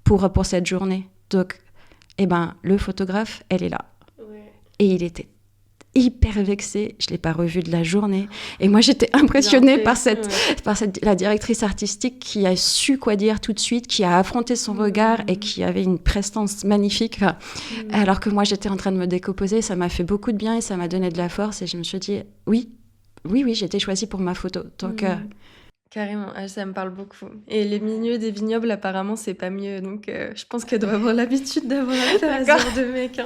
pour cette journée. Donc, le photographe, elle est là. Ouais. Et il était hyper vexé. Je ne l'ai pas revu de la journée. Et moi, j'étais impressionnée par la directrice artistique qui a su quoi dire tout de suite, qui a affronté son regard et qui avait une prestance magnifique. Alors que moi, j'étais en train de me décomposer. Ça m'a fait beaucoup de bien et ça m'a donné de la force. Et je me suis dit, oui, j'ai été choisie pour ma photo. Donc... Carrément, ça me parle beaucoup. Et les milieux des vignobles, apparemment, c'est pas mieux. Donc, je pense qu'elle doit avoir l'habitude d'avoir affaire à ce genre de mec.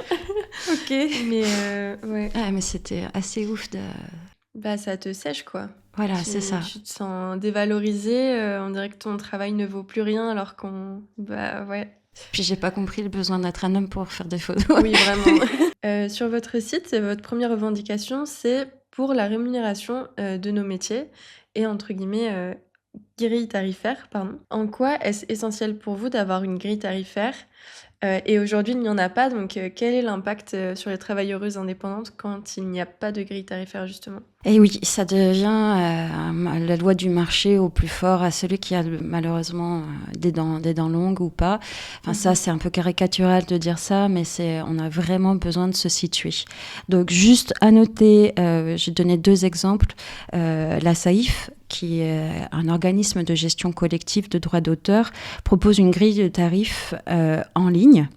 Ok. Mais, ouais. Ah, mais c'était assez ouf de... ça te sèche, quoi. Voilà, c'est ça. Tu te sens dévalorisé. On dirait que ton travail ne vaut plus rien alors ouais. Puis, j'ai pas compris le besoin d'être un homme pour faire des photos. Oui, vraiment. Sur votre site, votre première revendication, c'est pour la rémunération de nos métiers et entre guillemets grille tarifaire, pardon. En quoi est-ce essentiel pour vous d'avoir une grille tarifaire et aujourd'hui, il n'y en a pas, donc quel est l'impact sur les travailleuses indépendantes quand il n'y a pas de grille tarifaire, justement? Et oui, ça devient la loi du marché au plus fort, à celui qui a malheureusement des dents longues ou pas. Enfin, ça, c'est un peu caricatural de dire ça, mais on a vraiment besoin de se situer. Donc, juste à noter, j'ai donné 2 exemples. La SAIF, qui est un organisme de gestion collective de droits d'auteur, propose une grille de tarifs en ligne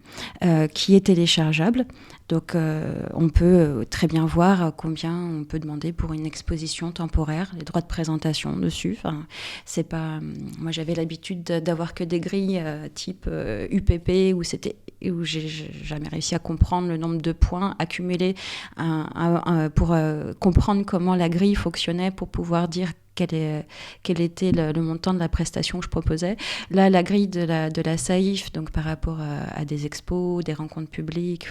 qui est téléchargeable. Donc, on peut très bien voir combien on peut demander pour une exposition temporaire, les droits de présentation dessus. Enfin, c'est pas. Moi, j'avais l'habitude d'avoir que des grilles type UPP où j'ai jamais réussi à comprendre le nombre de points accumulés pour comprendre comment la grille fonctionnait pour pouvoir dire quel était le montant de la prestation que je proposais. Là, la grille de la SAIF, donc par rapport à des expos, des rencontres publiques,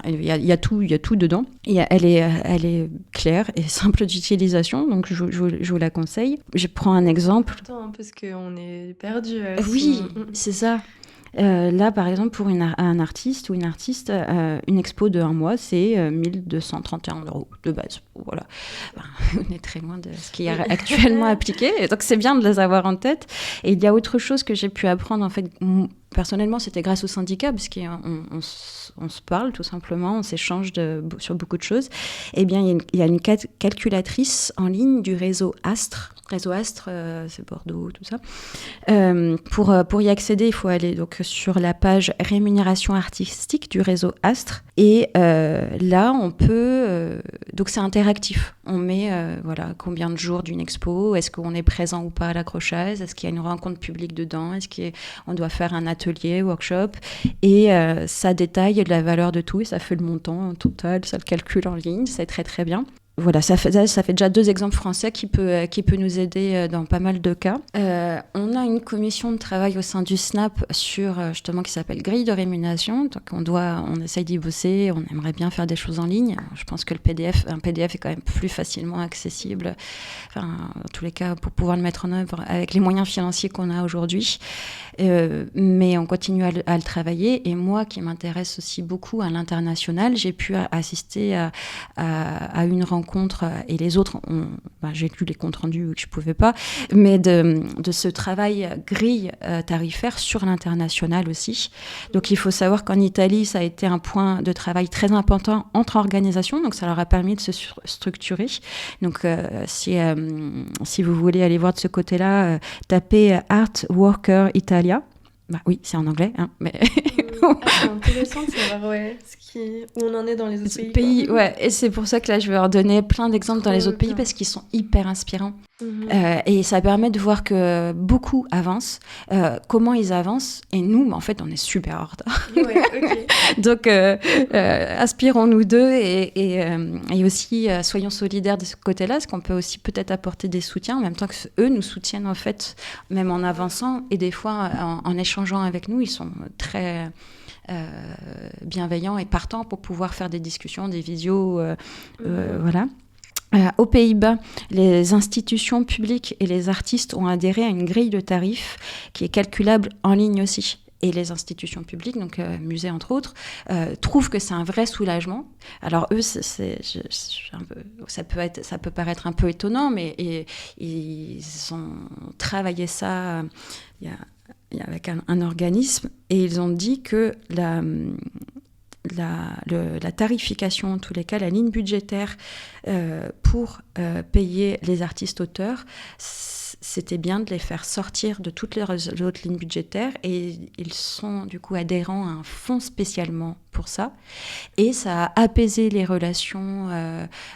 il y a tout dedans. Elle est claire et simple d'utilisation, donc je vous la conseille. Je prends un exemple. C'est important, parce qu'on est perdu. Oui, c'est ça. Là, par exemple, pour un artiste ou une artiste, une expo de 1 mois, c'est 1 231 € de base. Voilà. On est très loin de ce qui est actuellement appliqué. Donc, c'est bien de les avoir en tête. Et il y a autre chose que j'ai pu apprendre, en fait. Personnellement, c'était grâce au syndicat, parce qu'on se parle tout simplement, on s'échange sur beaucoup de choses. Eh bien, il y a une calculatrice en ligne du réseau Astre. Réseau Astre, c'est Bordeaux, tout ça. Pour y accéder, il faut aller donc sur la page rémunération artistique du réseau Astre. Et là, on peut... donc, c'est interactif. On met combien de jours d'une expo, est-ce qu'on est présent ou pas à l'accrochage, est-ce qu'il y a une rencontre publique dedans, est-ce qu'on doit faire un atelier, workshop, et ça détaille la valeur de tout, et ça fait le montant en total, ça le calcule en ligne, c'est très très bien. Voilà, ça fait déjà 2 exemples français qui peut nous aider dans pas mal de cas. On a une commission de travail au sein du SNAP justement qui s'appelle grille de rémunération. Donc on essaye d'y bosser, on aimerait bien faire des choses en ligne. Je pense que un PDF est quand même plus facilement accessible. Enfin, en tous les cas, pour pouvoir le mettre en œuvre avec les moyens financiers qu'on a aujourd'hui. Mais on continue à le travailler. Et moi, qui m'intéresse aussi beaucoup à l'international, j'ai pu assister à une rencontre, et les autres, j'ai lu les comptes rendus que je ne pouvais pas, mais de ce travail grille tarifaire sur l'international aussi. Donc il faut savoir qu'en Italie, ça a été un point de travail très important entre organisations, donc ça leur a permis de se structurer. Donc si vous voulez aller voir de ce côté-là, tapez Art Worker Italia. Oui, c'est en anglais, hein, mais... c'est intéressant de savoir où on en est dans les autres pays. Ouais, et c'est pour ça que là, je vais leur donner plein d'exemples dans les autres pays, parce qu'ils sont hyper inspirants. Et ça permet de voir que beaucoup avancent, comment ils avancent, et nous, en fait, on est super en retard. Ouais, okay. Donc, inspirons-nous d'eux, et aussi soyons solidaires de ce côté-là, parce qu'on peut aussi peut-être apporter des soutiens, en même temps que eux nous soutiennent, en fait, même en avançant, et des fois, en échangeant avec nous, ils sont très... bienveillants et partants pour pouvoir faire des discussions, des visios, voilà. Aux Pays-Bas, les institutions publiques et les artistes ont adhéré à une grille de tarifs qui est calculable en ligne aussi. Et les institutions publiques, donc musées entre autres, trouvent que c'est un vrai soulagement. Alors eux, ça peut paraître un peu étonnant, mais ils ont travaillé ça avec un organisme, et ils ont dit que la tarification, en tous les cas, la ligne budgétaire pour payer les artistes-auteurs, c'était bien de les faire sortir de toutes les autres lignes budgétaires, et ils sont du coup adhérents à un fonds spécialement pour ça, et ça a apaisé les relations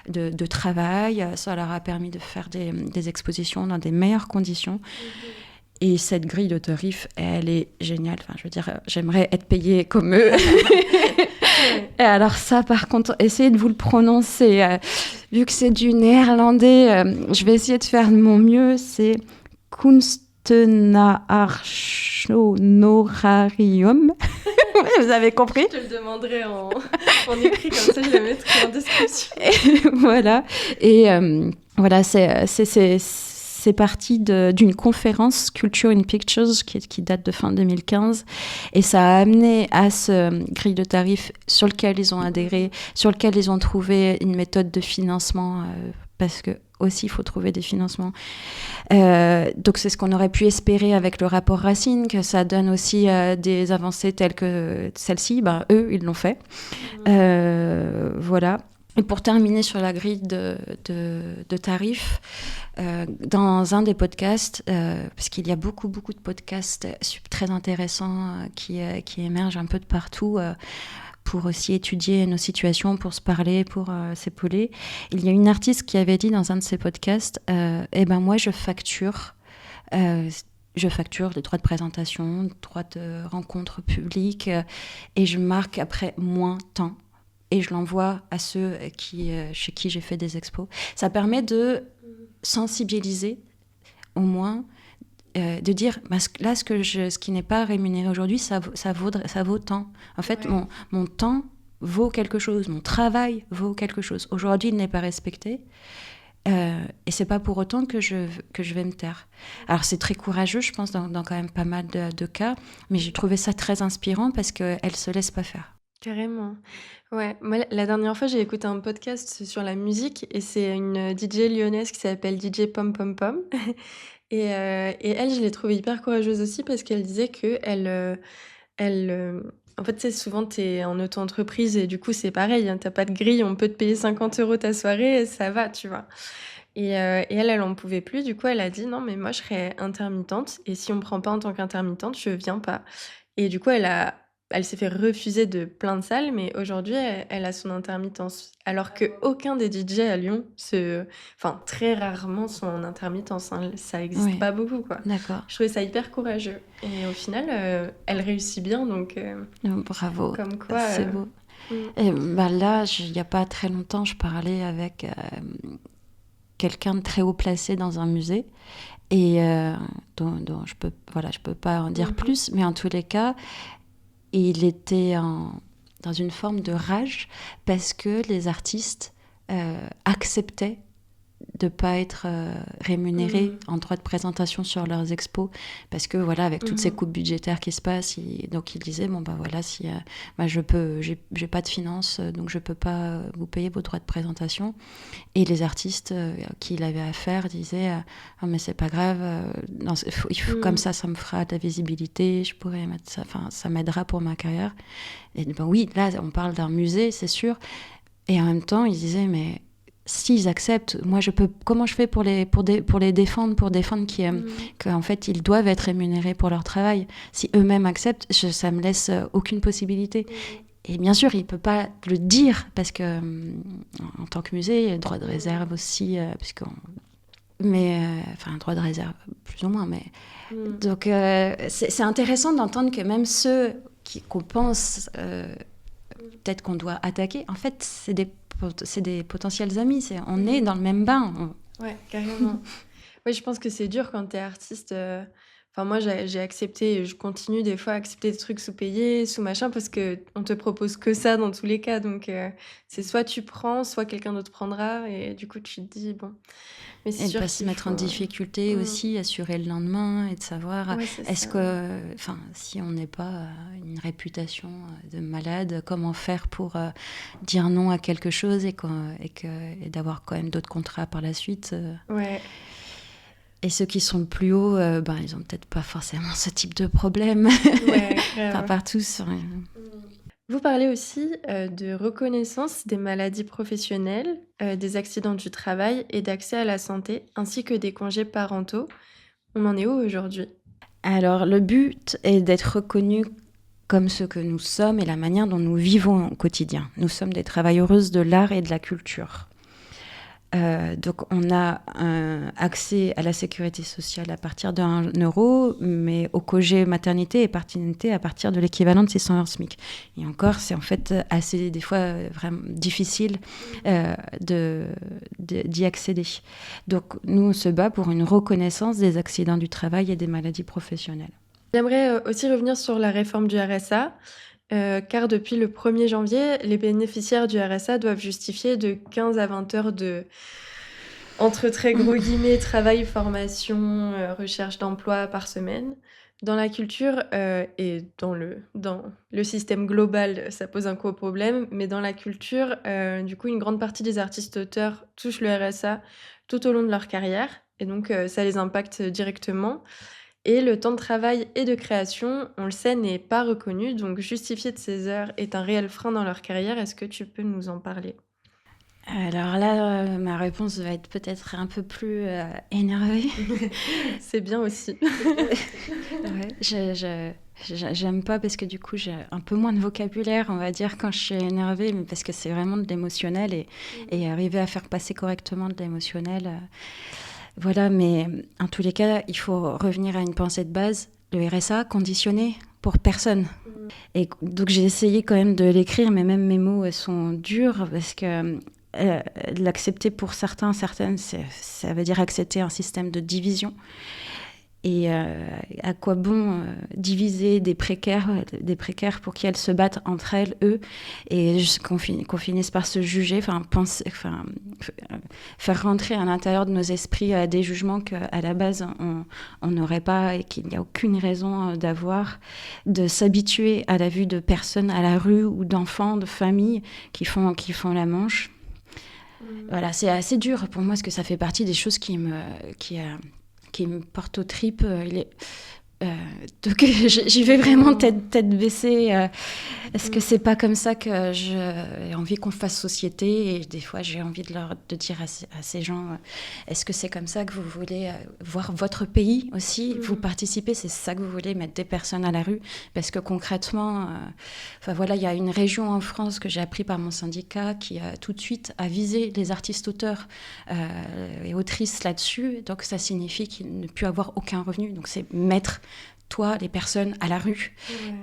de travail, ça leur a permis de faire des expositions dans des meilleures conditions. Et cette grille de tarifs, elle est géniale. Enfin, je veux dire, j'aimerais être payée comme eux. Et alors ça, par contre, essayez de vous le prononcer. Vu que c'est du néerlandais, je vais essayer de faire de mon mieux. C'est Kunstenaarhonorarium. Vous avez compris? Je te le demanderai en écrit, comme ça je le mettrai en description. Voilà. Et voilà, c'est parti d'une conférence Culture in Pictures qui date de fin 2015. Et ça a amené à ce grille de tarifs sur lequel ils ont adhéré, sur lequel ils ont trouvé une méthode de financement, parce que aussi il faut trouver des financements. Donc c'est ce qu'on aurait pu espérer avec le rapport Racine, que ça donne aussi des avancées telles que celle-ci. Ben, eux, ils l'ont fait. Voilà. Et pour terminer sur la grille de tarifs, dans un des podcasts, parce qu'il y a beaucoup de podcasts très intéressants qui émergent un peu de partout, pour aussi étudier nos situations, pour se parler, pour s'épauler. Il y a une artiste qui avait dit dans un de ses podcasts, moi je facture les droits de présentation, les droits de rencontre publique, et je marque après moins tant. Et je l'envoie à ceux chez qui j'ai fait des expos. Ça permet de sensibiliser, au moins, de dire, là, ce qui n'est pas rémunéré aujourd'hui, ça vaut tant. En fait, ouais. mon temps vaut quelque chose, mon travail vaut quelque chose. Aujourd'hui, il n'est pas respecté. Et c'est pas pour autant que je vais me taire. Alors c'est très courageux, je pense, dans quand même pas mal de cas, mais j'ai trouvé ça très inspirant parce qu'elle se laisse pas faire. Carrément. Ouais, moi, la dernière fois, j'ai écouté un podcast sur la musique et c'est une DJ lyonnaise qui s'appelle DJ Pom Pom Pom. Et elle, je l'ai trouvée hyper courageuse aussi parce qu'elle disait que en fait, tu sais, souvent, tu es en auto-entreprise et du coup, c'est pareil, hein, t'as pas de grille, on peut te payer 50 € ta soirée et ça va, tu vois. Et elle en pouvait plus. Du coup, elle a dit non, mais moi, je serais intermittente et si on me prend pas en tant qu'intermittente, je viens pas. Et du coup, elle s'est fait refuser de plein de salles, mais aujourd'hui, elle a son intermittence. Alors qu'aucun des DJ à Lyon, très rarement sont en intermittence. Hein. Ça n'existe pas beaucoup, quoi. D'accord. Je trouvais ça hyper courageux. Et au final, elle réussit bien, donc... bravo. Comme quoi... C'est beau. Et là, il n'y a pas très longtemps, je parlais avec quelqu'un de très haut placé dans un musée. Et dont je peux pas en dire plus, mais en tous les cas... Et il était dans une forme de rage parce que les artistes acceptaient de ne pas être rémunérés en droit de présentation sur leurs expos. Parce que voilà, avec toutes ces coupes budgétaires qui se passent, donc ils disaient, si j'ai pas de finances, donc je ne peux pas vous payer vos droits de présentation. Et les artistes qui il avait affaire disaient, mais c'est pas grave, il faut comme ça me fera de la visibilité, je pourrais mettre ça, ça m'aidera pour ma carrière. Et oui, là, on parle d'un musée, c'est sûr. Et en même temps, ils disaient, mais s'ils acceptent, comment je fais pour les défendre, qu'en fait ils doivent être rémunérés pour leur travail. Si eux-mêmes acceptent, ça me laisse aucune possibilité. Et bien sûr, il peut pas le dire parce que en tant que musée, il y a le droit de réserve aussi, un droit de réserve plus ou moins. Mais donc c'est intéressant d'entendre que même ceux qu'on pense peut-être qu'on doit attaquer, en fait, c'est des potentiels amis. On est dans le même bain. Ouais, carrément. Oui, je pense que c'est dur quand t'es artiste. Moi, j'ai accepté, et je continue des fois à accepter des trucs sous-payés, sous-machin, parce qu'on te propose que ça dans tous les cas. Donc, c'est soit tu prends, soit quelqu'un d'autre prendra. Et du coup, tu te dis, bon... Mais c'est sûr de ne pas se mettre en difficulté aussi, assurer le lendemain et de savoir si on n'est pas une réputation de malade, comment faire pour dire non à quelque chose et d'avoir quand même d'autres contrats par la suite. Ouais. Et ceux qui sont plus hauts, ils n'ont peut-être pas forcément ce type de problème. Ouais, pas tous. Vous parlez aussi de reconnaissance des maladies professionnelles, des accidents du travail et d'accès à la santé, ainsi que des congés parentaux. On en est où aujourd'hui ? Alors, le but est d'être reconnu comme ce que nous sommes et la manière dont nous vivons au quotidien. Nous sommes des travailleuses de l'art et de la culture. Donc on a accès à la sécurité sociale à partir de 1 €, mais au congé maternité et paternité à partir de l'équivalent de 600 € SMIC. Et encore, c'est en fait assez, des fois, vraiment difficile d'y accéder. Donc nous, on se bat pour une reconnaissance des accidents du travail et des maladies professionnelles. J'aimerais aussi revenir sur la réforme du RSA. car depuis le 1er janvier, les bénéficiaires du RSA doivent justifier de 15 à 20 heures de, entre très gros guillemets, travail, formation, recherche d'emploi par semaine. Dans la culture et dans le système global, ça pose un gros problème, mais dans la culture, du coup, une grande partie des artistes-auteurs touchent le RSA tout au long de leur carrière, et donc ça les impacte directement. Et le temps de travail et de création, on le sait, n'est pas reconnu, donc justifier de ces heures est un réel frein dans leur carrière. Est-ce que tu peux nous en parler? Alors là, ma réponse va être peut-être un peu plus énervée. C'est bien aussi. Ouais, j'aime pas parce que du coup j'ai un peu moins de vocabulaire, on va dire, quand je suis énervée, mais parce que c'est vraiment de l'émotionnel et arriver à faire passer correctement de l'émotionnel. Voilà, mais en tous les cas, il faut revenir à une pensée de base. Le RSA conditionné pour personne. Et donc j'ai essayé quand même de l'écrire, mais même mes mots sont durs parce que l'accepter pour certaines, ça veut dire accepter un système de division. Et à quoi bon diviser des précaires pour qu'elles se battent entre elles, eux, et qu'on finisse par se juger, faire rentrer à l'intérieur de nos esprits des jugements qu'à la base on n'aurait pas et qu'il n'y a aucune raison d'avoir, de s'habituer à la vue de personnes à la rue ou d'enfants, de familles qui font la manche. Voilà, c'est assez dur pour moi parce que ça fait partie des choses qui me portent aux tripes. Donc j'y vais vraiment tête baissée. Est-ce que c'est pas comme ça que j'ai envie qu'on fasse société? Et des fois, j'ai envie de dire à ces gens, est-ce que c'est comme ça que vous voulez voir votre pays aussi? Vous participer, c'est ça que vous voulez, mettre des personnes à la rue? Parce que concrètement, il y a une région en France que j'ai appris par mon syndicat qui tout de suite a visé les artistes-auteurs et autrices là-dessus. Donc ça signifie qu'ils ne peuvent avoir aucun revenu. Donc c'est mettre les personnes à la rue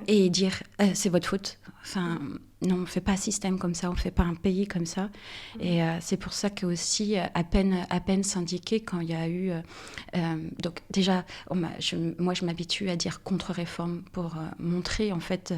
et dire c'est votre faute. Enfin, non, on ne fait pas un système comme ça, on ne fait pas un pays comme ça. Et c'est pour ça que aussi, à peine syndiqué, quand il y a eu... donc déjà, moi je m'habitue à dire contre-réforme pour montrer en fait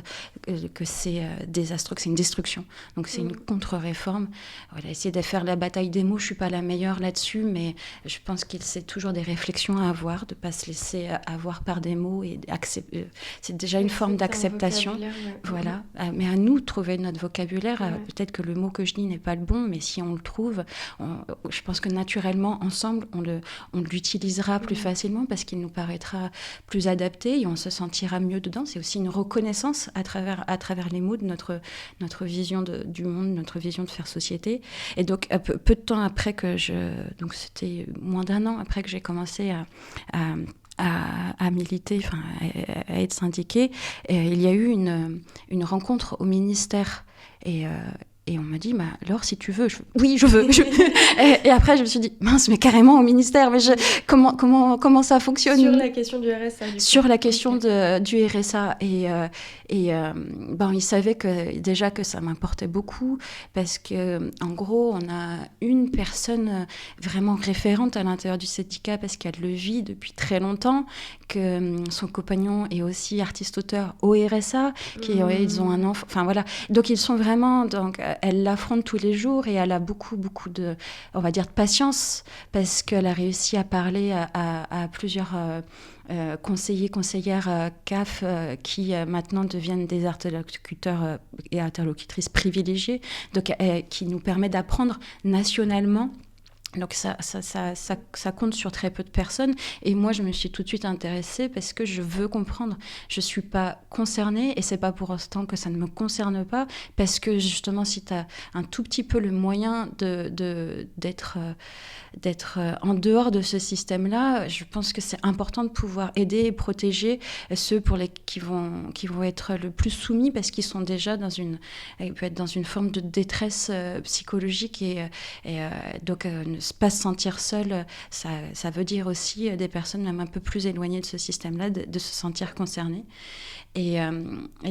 que c'est désastreux, que c'est une destruction. Donc c'est une contre-réforme. Voilà, essayer de faire la bataille des mots, je ne suis pas la meilleure là-dessus, mais je pense qu'il c'est toujours des réflexions à avoir, de ne pas se laisser avoir par des mots. Et c'est déjà une forme d'acceptation. Voilà. Mais à nous de trouver notre vocabulaire. Peut-être que le mot que je dis n'est pas le bon, mais si on le trouve, je pense que naturellement, ensemble, on l'utilisera plus facilement parce qu'il nous paraîtra plus adapté et on se sentira mieux dedans. C'est aussi une reconnaissance à travers les mots de notre vision du monde, notre vision de faire société. Et donc, peu de temps après donc c'était moins d'1 an après que j'ai commencé à militer, à être syndiquée, il y a eu une rencontre au ministère et on m'a dit, Laure, si tu veux, oui, je veux. Et après, je me suis dit, mince, mais carrément au ministère, mais comment ça fonctionne? Sur la question du RSA. Sur la question du RSA. Et il savait déjà que ça m'importait beaucoup parce que, en gros, on a une personne vraiment référente à l'intérieur du syndicat parce qu'elle le vit depuis très longtemps, que son compagnon est aussi artiste-auteur au RSA, ils ont un enfant. Enfin, voilà. Donc, ils sont vraiment... elle l'affronte tous les jours et elle a beaucoup de, on va dire, de patience parce qu'elle a réussi à parler à plusieurs conseillères CAF qui maintenant deviennent des interlocuteurs et interlocutrices privilégiés, donc qui nous permet d'apprendre nationalement. Donc ça compte sur très peu de personnes. Et moi, je me suis tout de suite intéressée parce que je veux comprendre. Je ne suis pas concernée et ce n'est pas pour autant que ça ne me concerne pas. Parce que justement, si tu as un tout petit peu le moyen d'être en dehors de ce système-là, je pense que c'est important de pouvoir aider et protéger ceux qui vont être le plus soumis parce qu'ils sont déjà ils peuvent être dans une forme de détresse psychologique et donc pas se sentir seul, ça veut dire aussi des personnes même un peu plus éloignées de ce système-là, de se sentir concernées. Et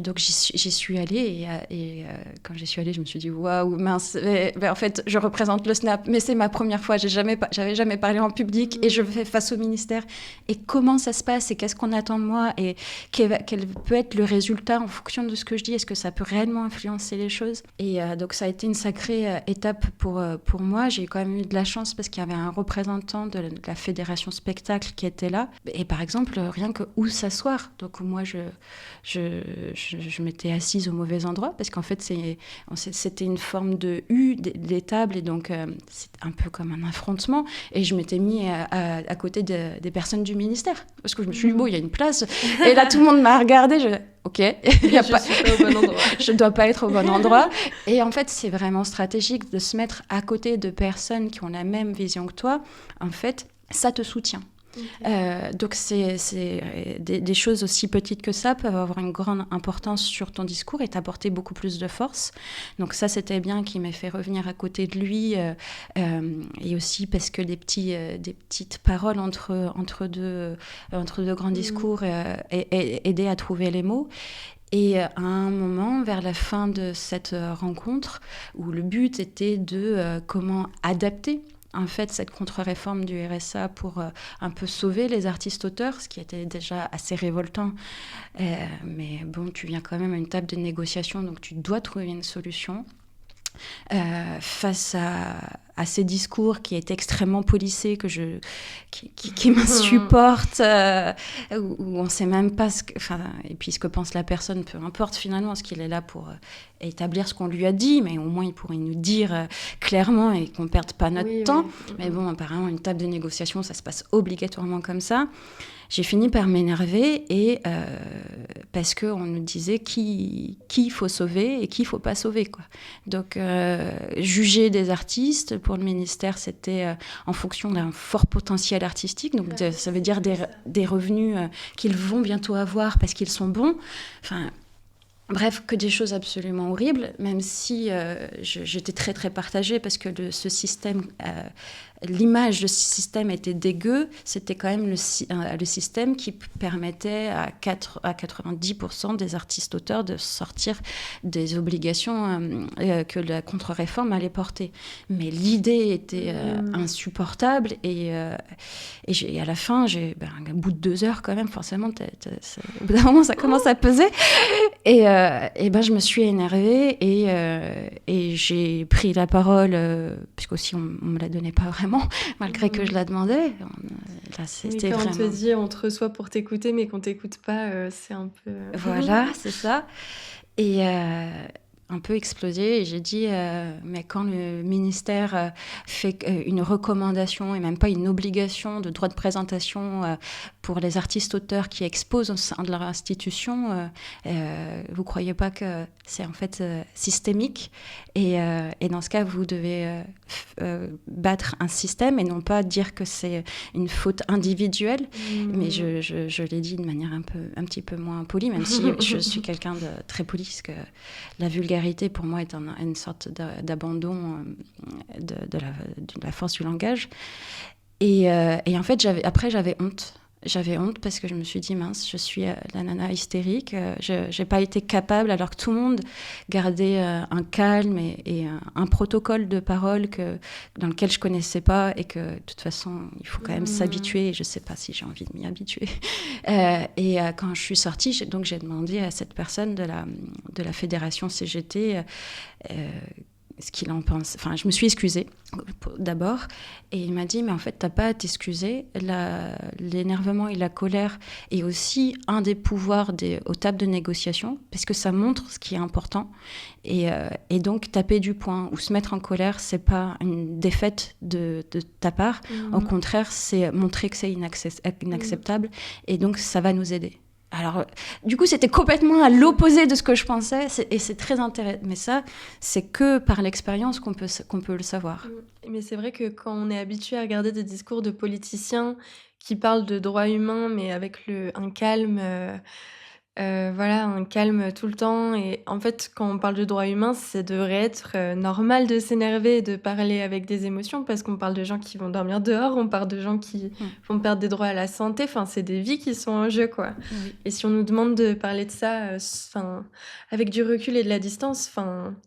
donc j'y suis allée et quand j'y suis allée, je me suis dit waouh, mince, mais en fait je représente le SNAP, mais c'est ma première fois, j'avais jamais parlé en public et je fais face au ministère. Et comment ça se passe et qu'est-ce qu'on attend de moi et quel peut être le résultat en fonction de ce que je dis, est-ce que ça peut réellement influencer les choses. Et donc ça a été une sacrée étape pour moi. J'ai quand même eu de la chance parce qu'il y avait un représentant de la Fédération Spectacle qui était là. Et par exemple, rien que où s'asseoir. Donc moi je m'étais assise au mauvais endroit parce qu'en fait c'était une forme de U des tables et donc c'est un peu comme un affrontement et je m'étais mis à côté des personnes du ministère parce que je me suis dit bon, il y a une place et là tout le monde m'a regardé, ok, suis pas au bon endroit. Je dois pas être au bon endroit. Et en fait c'est vraiment stratégique de se mettre à côté de personnes qui ont la même vision que toi. En fait ça te soutient. Okay. Donc des choses aussi petites que ça peuvent avoir une grande importance sur ton discours et t'apporter beaucoup plus de force. Donc ça c'était bien qu'il m'ait fait revenir à côté de lui et aussi parce que des petites paroles entre deux grands discours aidaient à trouver les mots. Et à un moment, vers la fin de cette rencontre, où le but était de comment adapter en fait cette contre-réforme du RSA pour un peu sauver les artistes-auteurs, ce qui était déjà assez révoltant. Mais bon, tu viens quand même à une table de négociation, donc tu dois trouver une solution. Face à ces discours qui étaient extrêmement policés, qui m'insupportent, où on ne sait même pas et puis ce que pense la personne, peu importe finalement, ce qu'il est là pour établir ce qu'on lui a dit, mais au moins il pourrait nous dire clairement et qu'on ne perde pas notre temps. Oui. Mais bon, apparemment, une table de négociation, ça se passe obligatoirement comme ça. J'ai fini par m'énerver et parce qu'on nous disait qui il faut sauver et qui il ne faut pas sauver, quoi. Donc, juger des artistes, pour le ministère, c'était en fonction d'un fort potentiel artistique. Donc, ça veut dire des revenus qu'ils vont bientôt avoir parce qu'ils sont bons. Enfin, bref, que des choses absolument horribles, même si j'étais très, très partagée parce que ce système... l'image de ce système était dégueu, c'était quand même le système qui permettait à 90% des artistes-auteurs de sortir des obligations que la contre-réforme allait porter. Mais l'idée était insupportable et à la fin, au bout de 2 heures quand même, forcément, au bout d'un moment, ça commence à peser. Et je me suis énervée et j'ai pris la parole, puisqu'aussi on ne me la donnait pas vraiment, malgré que je la demandais. Là, c'était quand vraiment... on te dit on te reçoit pour t'écouter, mais qu'on ne t'écoute pas, c'est un peu... Voilà, c'est ça. Et un peu explosé et j'ai dit mais quand le ministère fait une recommandation et même pas une obligation de droit de présentation pour les artistes-auteurs qui exposent au sein de leur institution, vous croyez pas que c'est en fait systémique et dans ce cas vous devez battre un système et non pas dire que c'est une faute individuelle. Mais je l'ai dit de manière un petit peu moins polie, même si je suis quelqu'un de très poli, parce que la vulgarité pour moi est une sorte d'abandon de la force du langage. Et en fait, j'avais honte. J'avais honte parce que je me suis dit, mince, je suis la nana hystérique. Je n'ai pas été capable, alors que tout le monde gardait un calme et un protocole de parole dans lequel je ne connaissais pas et que, de toute façon, il faut quand même s'habituer. Et je ne sais pas si j'ai envie de m'y habituer. Quand je suis sortie, j'ai demandé à cette personne de la fédération CGT ce qu'il en pense. Enfin, je me suis excusée d'abord et il m'a dit mais en fait t'as pas à t'excuser, l'énervement et la colère est aussi un des pouvoirs aux tables de négociation parce que ça montre ce qui est important et donc taper du poing ou se mettre en colère c'est pas une défaite de ta part, au contraire c'est montrer que c'est inacceptable et donc ça va nous aider. Alors, du coup, c'était complètement à l'opposé de ce que je pensais, et c'est très intéressant. Mais ça, c'est que par l'expérience qu'on peut le savoir. Mais c'est vrai que quand on est habitué à regarder des discours de politiciens qui parlent de droits humains, mais avec un calme voilà, un calme tout le temps. Et en fait, quand on parle de droits humains, ça devrait être normal de s'énerver et de parler avec des émotions parce qu'on parle de gens qui vont dormir dehors, on parle de gens qui vont perdre des droits à la santé. Enfin, c'est des vies qui sont en jeu, quoi. Oui. Et si on nous demande de parler de ça avec du recul et de la distance,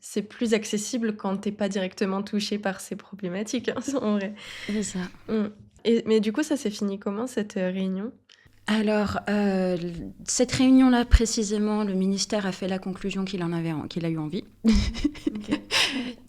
c'est plus accessible quand t'es pas directement touché par ces problématiques, hein, en vrai. C'est ça. Mais du coup, ça s'est fini comment, cette réunion ? Alors, cette réunion-là, précisément, le ministère a fait la conclusion qu'il a eu envie. Ok.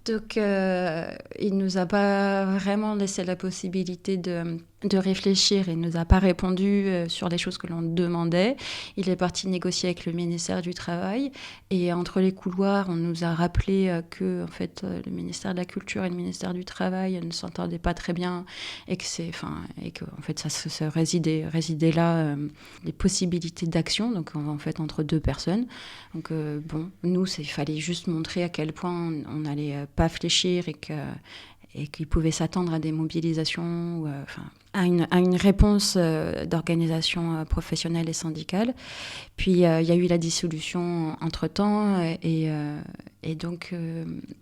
Donc, il nous a pas vraiment laissé la possibilité de réfléchir. Il nous a pas répondu sur les choses que l'on demandait. Il est parti négocier avec le ministère du Travail. Et entre les couloirs, on nous a rappelé que, en fait, le ministère de la Culture et le ministère du Travail ne s'entendaient pas très bien et que en fait, ça se résidait là les possibilités d'action. Donc, en fait, entre deux personnes. Donc, nous, il fallait juste montrer à quel point on n'allait pas fléchir et qu'ils pouvaient s'attendre à des mobilisations ou à une réponse d'organisations professionnelles et syndicales. Puis il y a eu la dissolution entre-temps et donc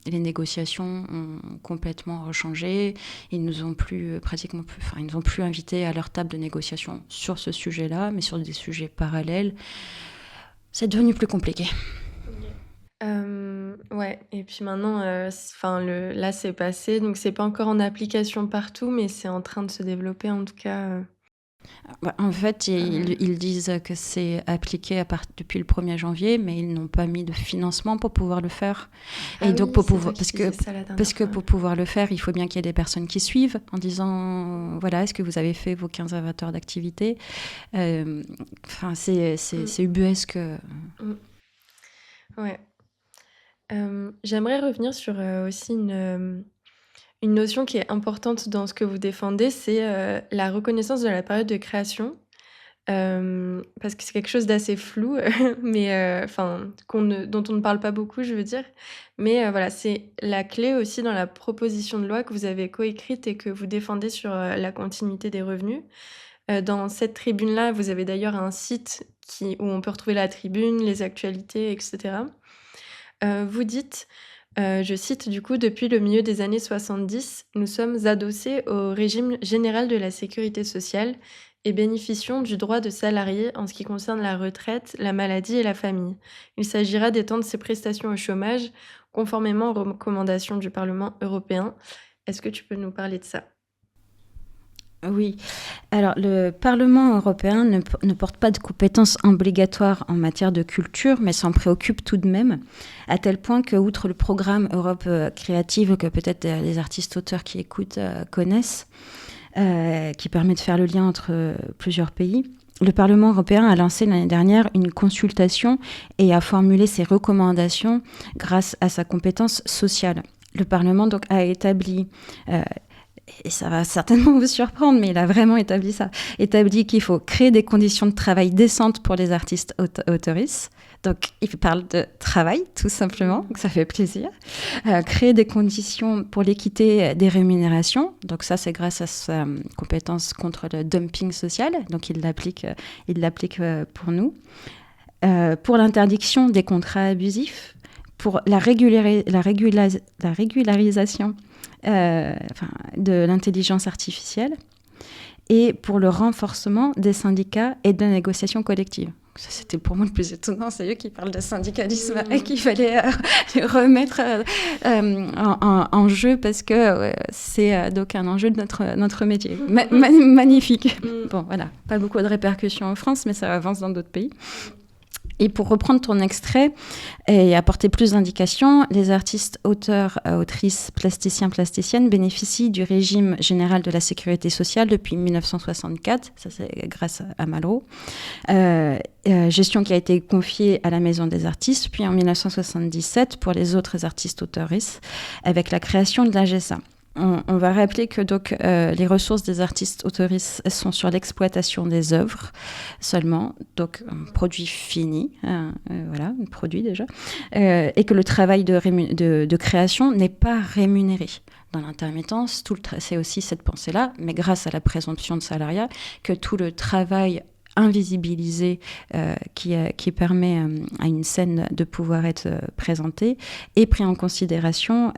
les négociations ont complètement rechangé. Ils nous ont ils nous ont plus invités à leur table de négociation sur ce sujet-là, mais sur des sujets parallèles. C'est devenu plus compliqué. Ouais, et puis maintenant, là, c'est passé, donc c'est pas encore en application partout, mais c'est en train de se développer, en tout cas. En fait, ils disent que c'est appliqué depuis le 1er janvier, mais ils n'ont pas mis de financement pour pouvoir le faire. Et donc, pour pouvoir le faire, il faut bien qu'il y ait des personnes qui suivent en disant, voilà, est-ce que vous avez fait vos 15 à 20 heures d'activité ? C'est ubuesque. Ouais. J'aimerais revenir sur aussi une notion qui est importante dans ce que vous défendez, c'est la reconnaissance de la période de création. Parce que c'est quelque chose d'assez flou, mais dont on ne parle pas beaucoup, je veux dire. Mais voilà, c'est la clé aussi dans la proposition de loi que vous avez coécrite et que vous défendez sur la continuité des revenus. Dans cette tribune-là, vous avez d'ailleurs un site où on peut retrouver la tribune, les actualités, etc. Vous dites, je cite du coup: «Depuis le milieu des années 70, nous sommes adossés au régime général de la sécurité sociale et bénéficions du droit de salarié en ce qui concerne la retraite, la maladie et la famille. Il s'agira d'étendre ces prestations au chômage, conformément aux recommandations du Parlement européen». Est-ce que tu peux nous parler de ça ? Oui. Alors, le Parlement européen ne porte pas de compétences obligatoires en matière de culture, mais s'en préoccupe tout de même, à tel point que, outre le programme Europe créative, que peut-être les artistes-auteurs qui écoutent connaissent, qui permet de faire le lien entre plusieurs pays, le Parlement européen a lancé l'année dernière une consultation et a formulé ses recommandations grâce à sa compétence sociale. Le Parlement donc a établi... et ça va certainement vous surprendre, mais il a vraiment établi qu'il faut créer des conditions de travail décentes pour les artistes auteurices. Donc, il parle de travail, tout simplement, donc ça fait plaisir. Créer des conditions pour l'équité des rémunérations, donc ça, c'est grâce à sa compétence contre le dumping social, donc il l'applique pour nous. Pour l'interdiction des contrats abusifs, pour la régularisation de l'intelligence artificielle et pour le renforcement des syndicats et de la négociation collective. Ça, c'était pour moi le plus étonnant, c'est eux qui parlent de syndicalisme et qu'il fallait remettre en jeu parce que c'est donc un enjeu de notre métier. Magnifique. Bon, voilà, pas beaucoup de répercussions en France, mais ça avance dans d'autres pays. Et pour reprendre ton extrait et apporter plus d'indications, les artistes, auteurs, autrices, plasticiens, plasticiennes bénéficient du régime général de la sécurité sociale depuis 1964, ça c'est grâce à Malraux, gestion qui a été confiée à la Maison des artistes, puis en 1977 pour les autres artistes auteuristes, avec la création de l'AGESA. On va rappeler que donc, les ressources des artistes autoristes sont sur l'exploitation des œuvres seulement, donc un produit fini, un produit déjà, et que le travail de création n'est pas rémunéré. Dans l'intermittence, c'est aussi cette pensée-là, mais grâce à la présomption de salariat, que tout le travail invisibilisé, qui permet à une scène de pouvoir être présentée, est pris en considération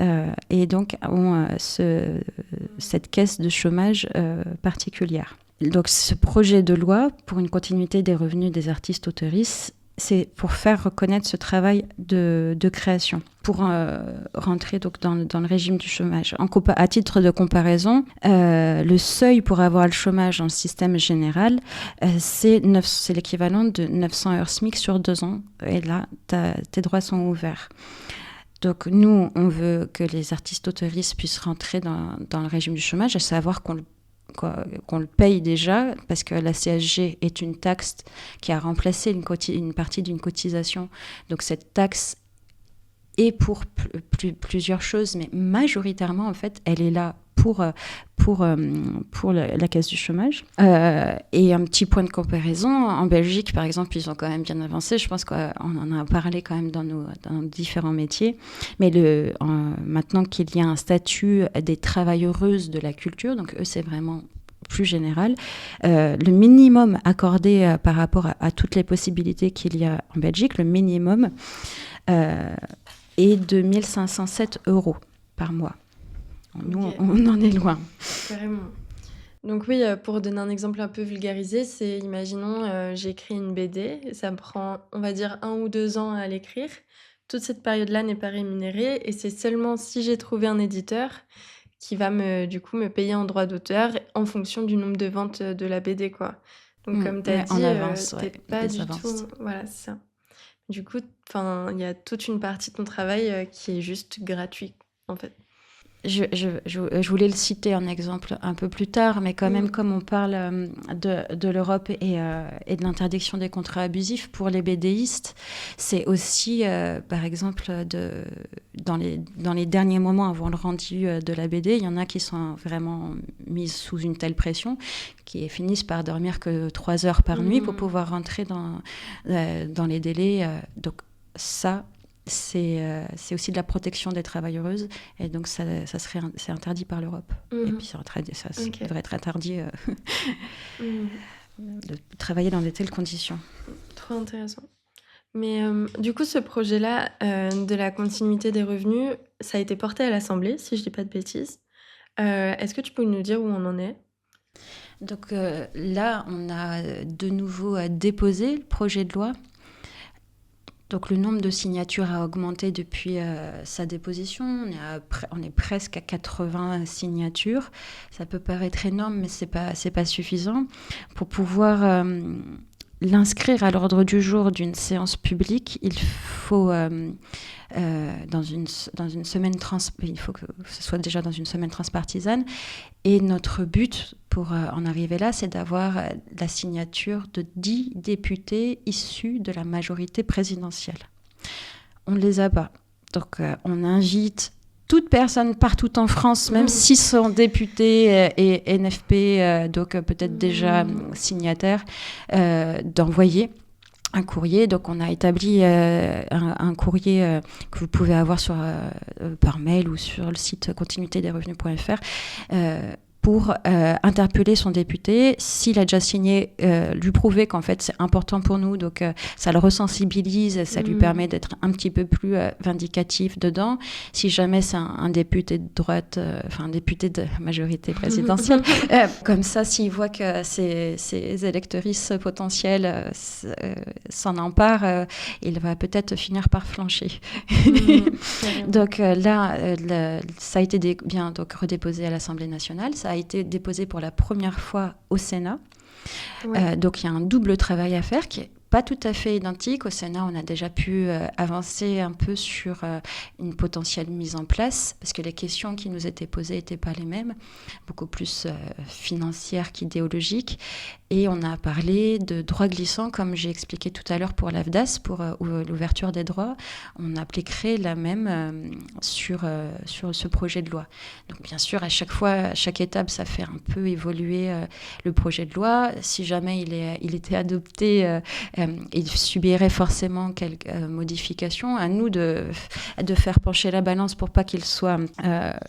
et donc ont cette caisse de chômage particulière. Donc ce projet de loi pour une continuité des revenus des artistes auteuristes, c'est pour faire reconnaître ce travail de création, pour rentrer donc dans le régime du chômage. À titre de comparaison, le seuil pour avoir le chômage dans le système général, c'est l'équivalent de 900 heures SMIC sur 2 ans. Et là, tes droits sont ouverts. Donc nous, on veut que les artistes auteuristes puissent rentrer dans le régime du chômage, à savoir qu'on le paye déjà, parce que la CSG est une taxe qui a remplacé une partie d'une cotisation. Donc cette taxe est pour plusieurs choses, mais majoritairement, en fait, elle est là pour la caisse du chômage. Et un petit point de comparaison, en Belgique, par exemple, ils ont quand même bien avancé. Je pense qu'on en a parlé quand même dans nos différents métiers. Mais maintenant qu'il y a un statut des travailleuses de la culture, donc eux, c'est vraiment plus général, le minimum accordé par rapport à toutes les possibilités qu'il y a en Belgique, le minimum est de 1 507 € par mois. Nous, okay. On en est loin. Carrément. Donc oui, pour donner un exemple un peu vulgarisé, c'est, imaginons, j'écris une BD, et ça me prend, on va dire, 1 ou 2 ans à l'écrire. Toute cette période-là n'est pas rémunérée, et c'est seulement si j'ai trouvé un éditeur qui va me payer en droit d'auteur en fonction du nombre de ventes de la BD, quoi. Donc comme tu as dit, en avance, t'es pas du tout... Voilà, c'est ça. Du coup, il y a toute une partie de ton travail qui est juste gratuit, en fait. Je voulais le citer en exemple un peu plus tard, mais quand même, comme on parle de l'Europe et de l'interdiction des contrats abusifs pour les BDistes, c'est aussi, par exemple, dans les derniers moments avant le rendu de la BD, il y en a qui sont vraiment mises sous une telle pression, qui finissent par dormir que 3 heures par nuit pour pouvoir rentrer dans les délais. Donc ça... C'est aussi de la protection des travailleuses, et donc c'est interdit par l'Europe. Et puis ça devrait être interdit de travailler dans de telles conditions. Trop intéressant. Mais du coup, ce projet-là de la continuité des revenus, ça a été porté à l'Assemblée, si je ne dis pas de bêtises. Est-ce que tu peux nous dire où on en est ? Donc là, on a de nouveau déposé le projet de loi. Donc le nombre de signatures a augmenté depuis sa déposition. On est presque à 80 signatures. Ça peut paraître énorme, mais c'est pas suffisant. Pour pouvoir l'inscrire à l'ordre du jour d'une séance publique, il faut dans une semaine il faut que ce soit déjà dans une semaine transpartisane. Et notre but pour en arriver là, c'est d'avoir la signature de 10 députés issus de la majorité présidentielle. On ne les a pas. Donc on invite toute personne partout en France, même s'ils sont députés et NFP, donc peut-être déjà signataires, d'envoyer un courrier. Donc on a établi un courrier que vous pouvez avoir par mail ou sur le site continuitédesrevenus.fr pour interpeller son député. S'il a déjà signé, lui prouver qu'en fait c'est important pour nous, donc ça le resensibilise, ça lui permet d'être un petit peu plus vindicatif dedans. Si jamais c'est un député de droite, un député de majorité présidentielle, comme ça, s'il voit que ses électrices potentielles s'en emparent, il va peut-être finir par flancher. Donc là, ça a été bien redéposé à l'Assemblée nationale. Ça a été déposé pour la première fois au Sénat. Ouais. Donc il y a un double travail à faire qui est pas tout à fait identique. Au Sénat, on a déjà pu avancer un peu sur une potentielle mise en place, parce que les questions qui nous étaient posées n'étaient pas les mêmes, beaucoup plus financières qu'idéologiques. Et on a parlé de droits glissants, comme j'ai expliqué tout à l'heure pour l'AFDAS, pour l'ouverture des droits. On appliquerait la même sur ce projet de loi. Donc bien sûr, à chaque étape, ça fait un peu évoluer le projet de loi. Si jamais il était adopté, il subirait forcément quelques modifications. À nous de faire pencher la balance pour pas qu'il soit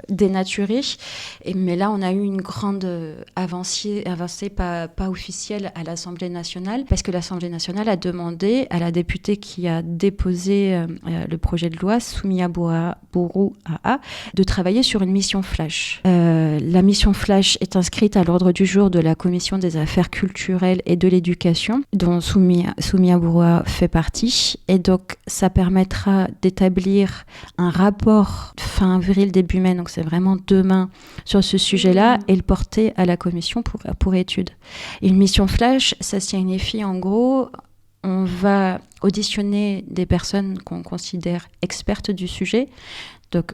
dénaturé. Mais là, on a eu une grande avancée pas officielle à l'Assemblée nationale, parce que l'Assemblée nationale a demandé à la députée qui a déposé le projet de loi, Soumia Bourouaha, de travailler sur une mission flash. La mission flash est inscrite à l'ordre du jour de la Commission des affaires culturelles et de l'éducation, dont Soumia Bourouaha fait partie. Et donc, ça permettra d'établir un rapport fin avril, début mai, donc c'est vraiment demain, sur ce sujet-là, et le porter à la Commission pour étude. Une mission flash, ça signifie en gros, on va auditionner des personnes qu'on considère expertes du sujet. Donc,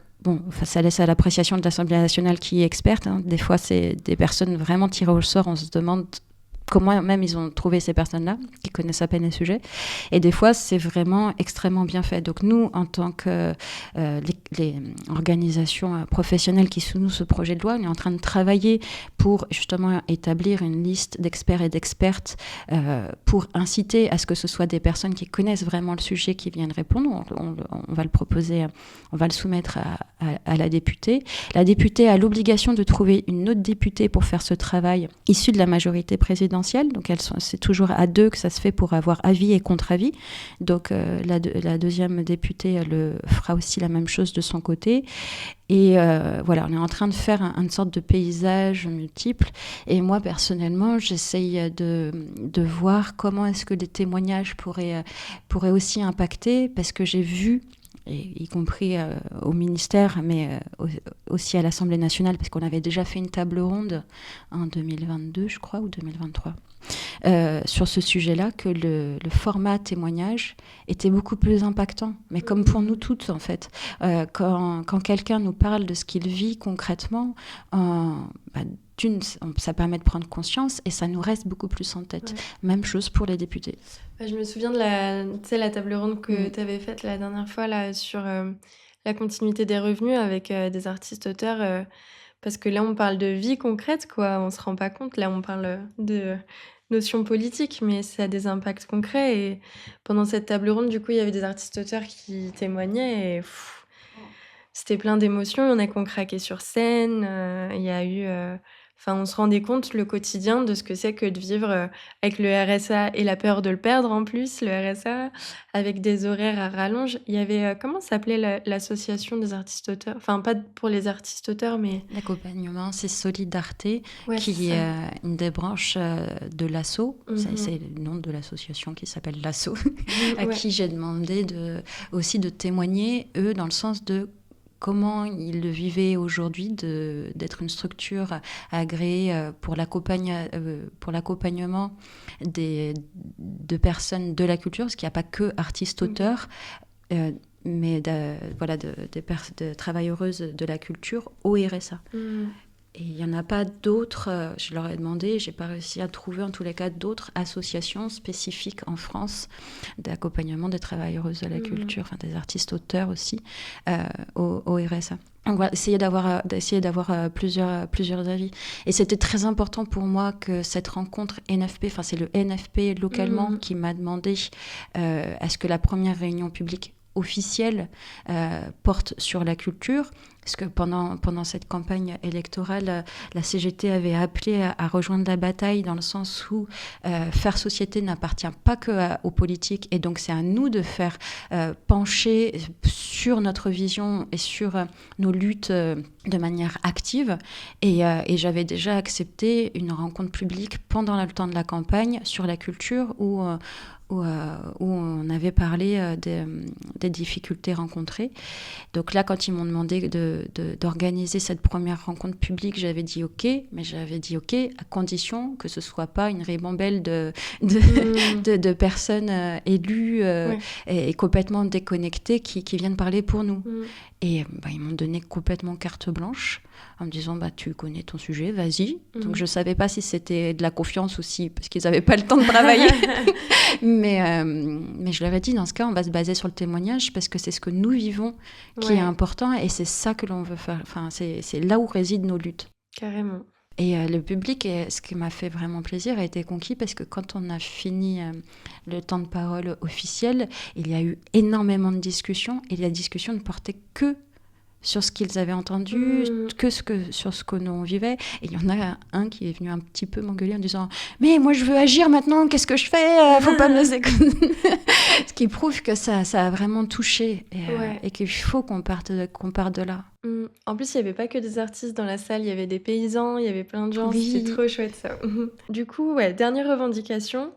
ça laisse à l'appréciation de l'Assemblée nationale qui est experte. Des fois, c'est des personnes vraiment tirées au sort. On se demande comment même ils ont trouvé ces personnes-là, qui connaissent à peine les sujets. Et des fois, c'est vraiment extrêmement bien fait. Donc nous, en tant que les organisations professionnelles qui soumettent ce projet de loi, on est en train de travailler pour justement établir une liste d'experts et d'expertes pour inciter à ce que ce soit des personnes qui connaissent vraiment le sujet qui viennent répondre. On va le proposer, on va le soumettre à la députée. La députée a l'obligation de trouver une autre députée pour faire ce travail issu de la majorité présidentielle. Donc c'est toujours à deux que ça se fait pour avoir avis et contre-avis. Donc la deuxième députée elle fera aussi la même chose de son côté. Et voilà, on est en train de faire une sorte de paysage multiple. Et moi, personnellement, j'essaye de voir comment est-ce que les témoignages pourraient aussi impacter, parce que j'ai vu, y compris au ministère, mais aussi à l'Assemblée nationale, parce qu'on avait déjà fait une table ronde en 2022, je crois, ou 2023, sur ce sujet-là, que le format témoignage était beaucoup plus impactant. Mais comme pour nous toutes, en fait. Quand quelqu'un nous parle de ce qu'il vit concrètement, ça permet de prendre conscience et ça nous reste beaucoup plus en tête. Ouais. Même chose pour les députés. Je me souviens de la table ronde que tu avais faite la dernière fois là, sur la continuité des revenus avec des artistes-auteurs. Parce que là, on parle de vie concrète, quoi. On ne se rend pas compte. Là, on parle de notions politiques, mais ça a des impacts concrets. Et pendant cette table ronde, du coup, il y avait des artistes-auteurs qui témoignaient et c'était plein d'émotions. Il y en a qui ont craqué sur scène. Il y a eu... on se rendait compte le quotidien de ce que c'est que de vivre avec le RSA et la peur de le perdre en plus, le RSA, avec des horaires à rallonge. Il y avait, comment s'appelait l'association des artistes-auteurs ? Enfin, pas pour les artistes-auteurs, mais... L'accompagnement, c'est Solidarté, qui est une des branches de l'ASSO. C'est le nom de l'association qui s'appelle l'ASSO, à qui j'ai demandé aussi de témoigner, eux, dans le sens de comment ils le vivaient aujourd'hui d'être une structure agréée pour l'accompagnement de personnes de la culture, parce qu'il n'y a pas que artistes-auteurs, mais de travailleuses de la culture au RSA. Et il n'y en a pas d'autres, je leur ai demandé, je n'ai pas réussi à trouver en tous les cas d'autres associations spécifiques en France d'accompagnement des travailleuses de la culture, des artistes-auteurs aussi, au RSA. Donc voilà, essayer d'avoir plusieurs avis. Et c'était très important pour moi que cette rencontre NFP, c'est le NFP localement qui m'a demandé à ce que la première réunion publique officielle porte sur la culture, parce que pendant cette campagne électorale, la CGT avait appelé à rejoindre la bataille, dans le sens où faire société n'appartient pas aux politiques, et donc c'est à nous de faire pencher sur notre vision et sur nos luttes de manière active. Et j'avais déjà accepté une rencontre publique pendant le temps de la campagne sur la culture, où on avait parlé des difficultés rencontrées. Donc là, quand ils m'ont demandé d'organiser cette première rencontre publique, j'avais dit OK, mais j'avais dit OK à condition que ce ne soit pas une ribambelle de personnes élues et complètement déconnectées qui viennent parler pour nous. Et ils m'ont donné complètement carte blanche en me disant tu connais ton sujet, vas-y. Donc je ne savais pas si c'était de la confiance aussi, parce qu'ils n'avaient pas le temps de travailler. mais je leur ai dit, dans ce cas, on va se baser sur le témoignage, parce que c'est ce que nous vivons qui est important, et c'est ça que l'on veut faire. C'est là où résident nos luttes. Carrément. Et le public, ce qui m'a fait vraiment plaisir, a été conquis parce que quand on a fini le temps de parole officiel, il y a eu énormément de discussions et la discussion ne portait que sur ce qu'ils avaient entendu, sur ce que nous on vivait. Et il y en a un qui est venu un petit peu m'engueuler en disant « Mais moi, je veux agir maintenant, qu'est-ce que je fais ? Faut pas me laisser... » Ce qui prouve que ça a vraiment touché et qu'il faut qu'on parte de là. En plus, il n'y avait pas que des artistes dans la salle, il y avait des paysans, il y avait plein de gens, c'était trop chouette ça. Du coup, dernière revendication,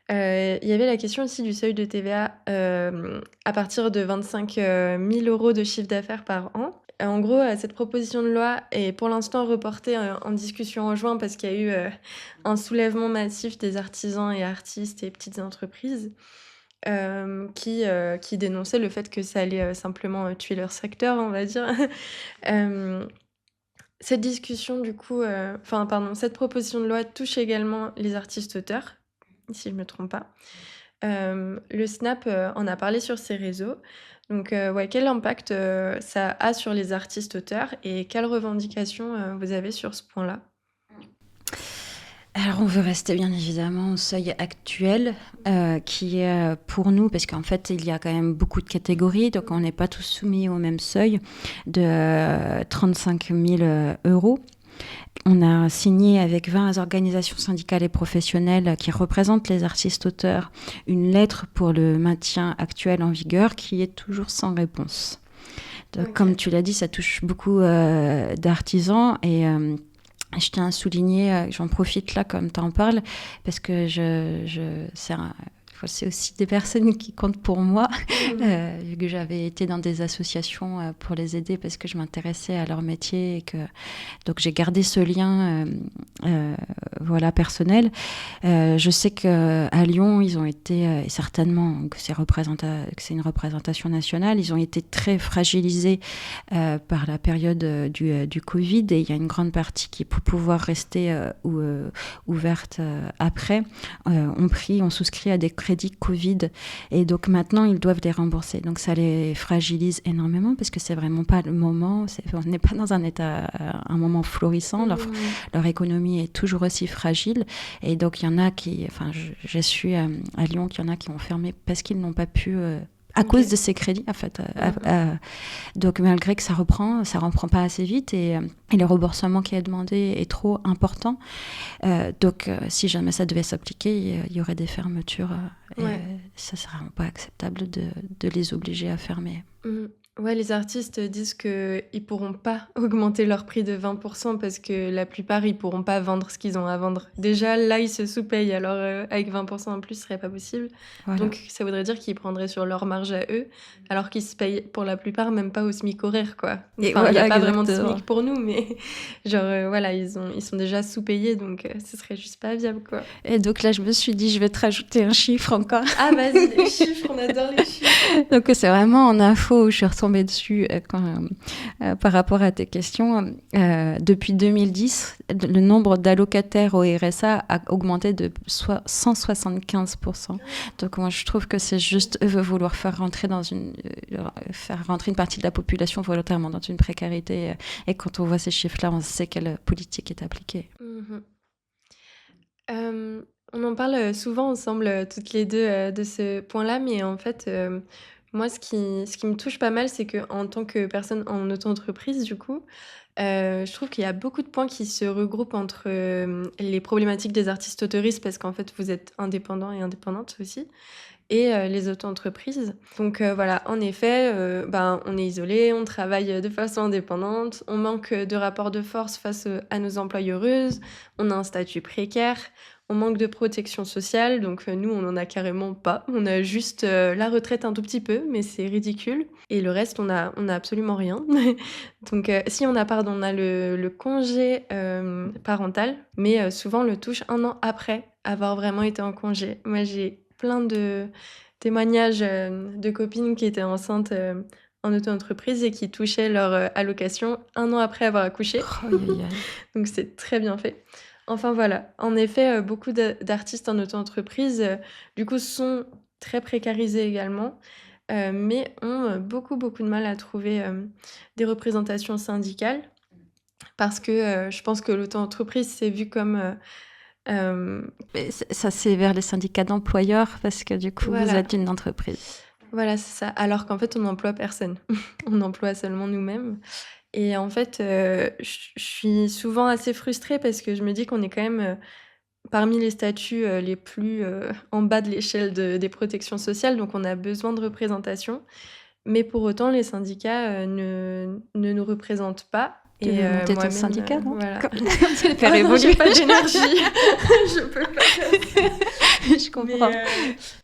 il y avait la question aussi du seuil de TVA à partir de 25 000 € de chiffre d'affaires par an. En gros, cette proposition de loi est pour l'instant reportée en discussion en juin parce qu'il y a eu un soulèvement massif des artisans et artistes et petites entreprises qui dénonçaient le fait que ça allait simplement tuer leur secteur, on va dire. Cette discussion, du coup, cette proposition de loi touche également les artistes-auteurs, si je ne me trompe pas. Le Snap en a parlé sur ses réseaux. Donc, quel impact ça a sur les artistes-auteurs et quelles revendications vous avez sur ce point-là ? Alors, on veut rester bien évidemment au seuil actuel qui est pour nous, parce qu'en fait, il y a quand même beaucoup de catégories, donc on n'est pas tous soumis au même seuil de 35 000 €. On a signé avec 20 organisations syndicales et professionnelles qui représentent les artistes-auteurs une lettre pour le maintien actuel en vigueur qui est toujours sans réponse. Donc, comme tu l'as dit, ça touche beaucoup d'artisans et je tiens à souligner, j'en profite là comme tu en parles, parce que c'est aussi des personnes qui comptent pour moi, vu que j'avais été dans des associations pour les aider parce que je m'intéressais à leur métier et que donc j'ai gardé ce lien personnel. Je sais qu'à Lyon, ils ont été, et certainement que c'est une représentation nationale, ils ont été très fragilisés par la période du Covid et il y a une grande partie qui, pour pouvoir rester ouverte après, ont souscrit à des crédits Covid et donc maintenant ils doivent les rembourser, donc ça les fragilise énormément parce que c'est vraiment pas le moment, on n'est pas dans un moment florissant, leur économie est toujours aussi fragile et donc il y en a j'ai su à Lyon qu'il y en a qui ont fermé parce qu'ils n'ont pas pu à cause de ces crédits, en fait. Donc, malgré que ça reprend pas assez vite et le remboursement qui est demandé est trop important. Donc, si jamais ça devait s'appliquer, il y aurait des fermetures. Et ça ne serait vraiment pas acceptable de les obliger à fermer. Ouais, les artistes disent qu'ils ne pourront pas augmenter leur prix de 20% parce que la plupart, ils ne pourront pas vendre ce qu'ils ont à vendre. Déjà, là, ils se sous-payent, alors avec 20% en plus, ce ne serait pas possible. Voilà. Donc, ça voudrait dire qu'ils prendraient sur leur marge à eux, alors qu'ils se payent pour la plupart même pas au SMIC horaire, quoi. Enfin, il n'y a pas vraiment de SMIC pour nous, mais genre, ils sont déjà sous-payés, donc ce serait juste pas viable, quoi. Et donc là, je me suis dit, je vais te rajouter un chiffre encore. Ah, vas-y, les chiffres, on adore les chiffres. Donc, c'est vraiment en info où je suis retombée dessus par rapport à tes questions. Depuis 2010, le nombre d'allocataires au RSA a augmenté de 175%. Donc moi, je trouve que c'est juste vouloir faire rentrer une partie de la population volontairement dans une précarité. Et quand on voit ces chiffres-là, on sait quelle politique est appliquée. On en parle souvent ensemble, toutes les deux, de ce point-là, mais en fait... moi, ce qui me touche pas mal, c'est qu'en tant que personne en auto-entreprise, du coup, je trouve qu'il y a beaucoup de points qui se regroupent entre les problématiques des artistes autoristes, parce qu'en fait, vous êtes indépendants et indépendantes aussi, et les auto-entreprises. Donc voilà, en effet, on est isolé, on travaille de façon indépendante, on manque de rapport de force face à nos employeuses, on a un statut précaire, on manque de protection sociale, donc nous, on n'en a carrément pas. On a juste la retraite un tout petit peu, mais c'est ridicule. Et le reste, on a absolument rien. Donc si on a le congé parental, mais souvent on le touche 1 an après avoir vraiment été en congé. Moi, j'ai plein de témoignages de copines qui étaient enceintes en auto-entreprise et qui touchaient leur allocation 1 an après avoir accouché. Donc c'est très bien fait. Enfin voilà, en effet, beaucoup d'artistes en auto-entreprise, du coup, sont très précarisés également, mais ont beaucoup de mal à trouver des représentations syndicales. parce que je pense que l'auto-entreprise, c'est vu comme... Mais ça, c'est vers les syndicats d'employeurs parce que du coup, vous voilà, êtes une entreprise. voilà, c'est ça. Alors qu'en fait, on n'emploie personne. On emploie seulement nous-mêmes. Et en fait, je suis souvent assez frustrée parce que je me dis qu'on est quand même parmi les statuts les plus en bas de l'échelle des protections sociales, donc on a besoin de représentation. Mais pour autant, les syndicats ne nous représentent pas. Tu Et veux monter ton moi-même, syndicat, non? voilà. Comme ça, faire Oh non, j'ai évoluer. pas d'énergie. Je peux pas faire ça. Je Mais, comprends.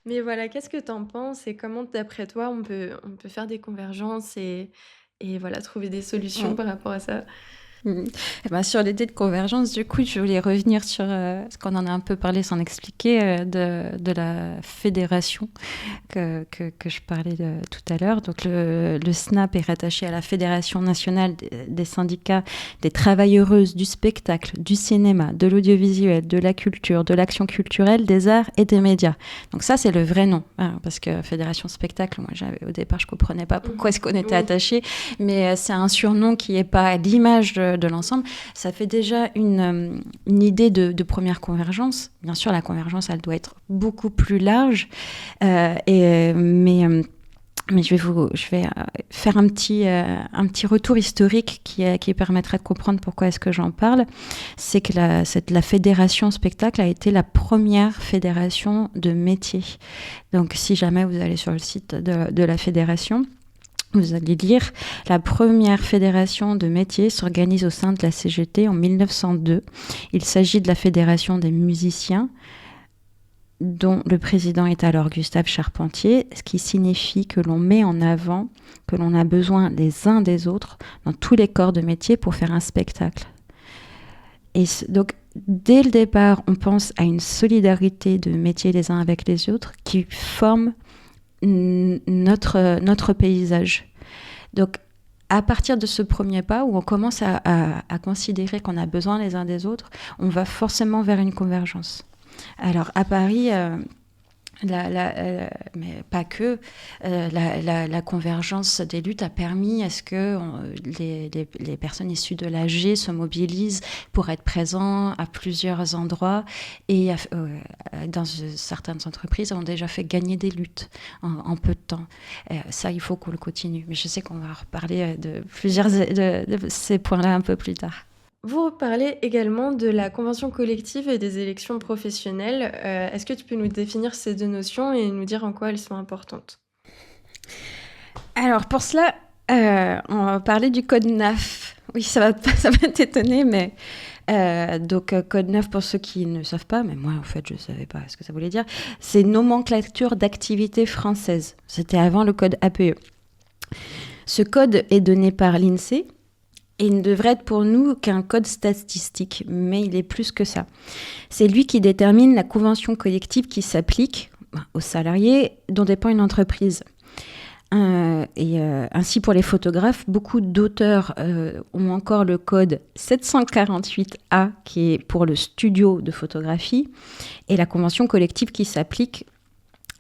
mais voilà, qu'est-ce que tu en penses et comment, d'après toi, on peut faire des convergences et voilà, trouver des solutions Mm. par rapport à ça? Eh ben, sur l'idée de convergence, du coup, je voulais revenir sur ce qu'on en a un peu parlé sans expliquer de la fédération que je parlais tout à l'heure. Donc le SNAP est rattaché à la Fédération nationale des syndicats des travailleuses du spectacle, du cinéma, de l'audiovisuel, de la culture, de l'action culturelle, des arts et des médias. Donc ça, c'est le vrai nom, hein, parce que Fédération spectacle, moi, au départ, je ne comprenais pas pourquoi est-ce qu'on était Oui. attaché, mais c'est un surnom qui n'est pas à l'image de l'ensemble. Ça fait déjà une idée de première convergence. Bien sûr, la convergence, elle doit être beaucoup plus large, mais je vais faire un petit retour historique qui permettra de comprendre pourquoi est-ce que j'en parle. C'est que la fédération spectacle a été la première fédération de métier. Donc, si jamais vous allez sur le site de la fédération, vous allez lire la première fédération de métiers s'organise au sein de la CGT en 1902. Il s'agit de la fédération des musiciens, dont le président est alors Gustave Charpentier, ce qui signifie que l'on met en avant que l'on a besoin des uns des autres dans tous les corps de métier pour faire un spectacle. Et donc, dès le départ, on pense à une solidarité de métiers les uns avec les autres qui forme notre paysage. Donc, à partir de ce premier pas où on commence à considérer qu'on a besoin les uns des autres, on va forcément vers une convergence. Alors, à Paris, mais pas que, la convergence des luttes a permis à ce que les personnes issues de l'AG se mobilisent pour être présents à plusieurs endroits et dans certaines entreprises ont déjà fait gagner des luttes en peu de temps. Ça, il faut qu'on le continue. Mais je sais qu'on va reparler de plusieurs de ces points-là un peu plus tard. Vous parlez également de la convention collective et des élections professionnelles. Est-ce que tu peux nous définir ces deux notions et nous dire en quoi elles sont importantes? Alors, pour cela, on va parler du code NAF. Oui, ça va t'étonner, mais donc code 9 pour ceux qui ne savent pas, mais moi en fait je ne savais pas ce que ça voulait dire, c'est nomenclature d'activité française. C'était avant le code APE. Ce code est donné par l'INSEE et il ne devrait être pour nous qu'un code statistique, mais il est plus que ça. C'est lui qui détermine la convention collective qui s'applique aux salariés dont dépend une entreprise. Ainsi pour les photographes, beaucoup d'auteurs ont encore le code 748A qui est pour le studio de photographie et la convention collective qui s'applique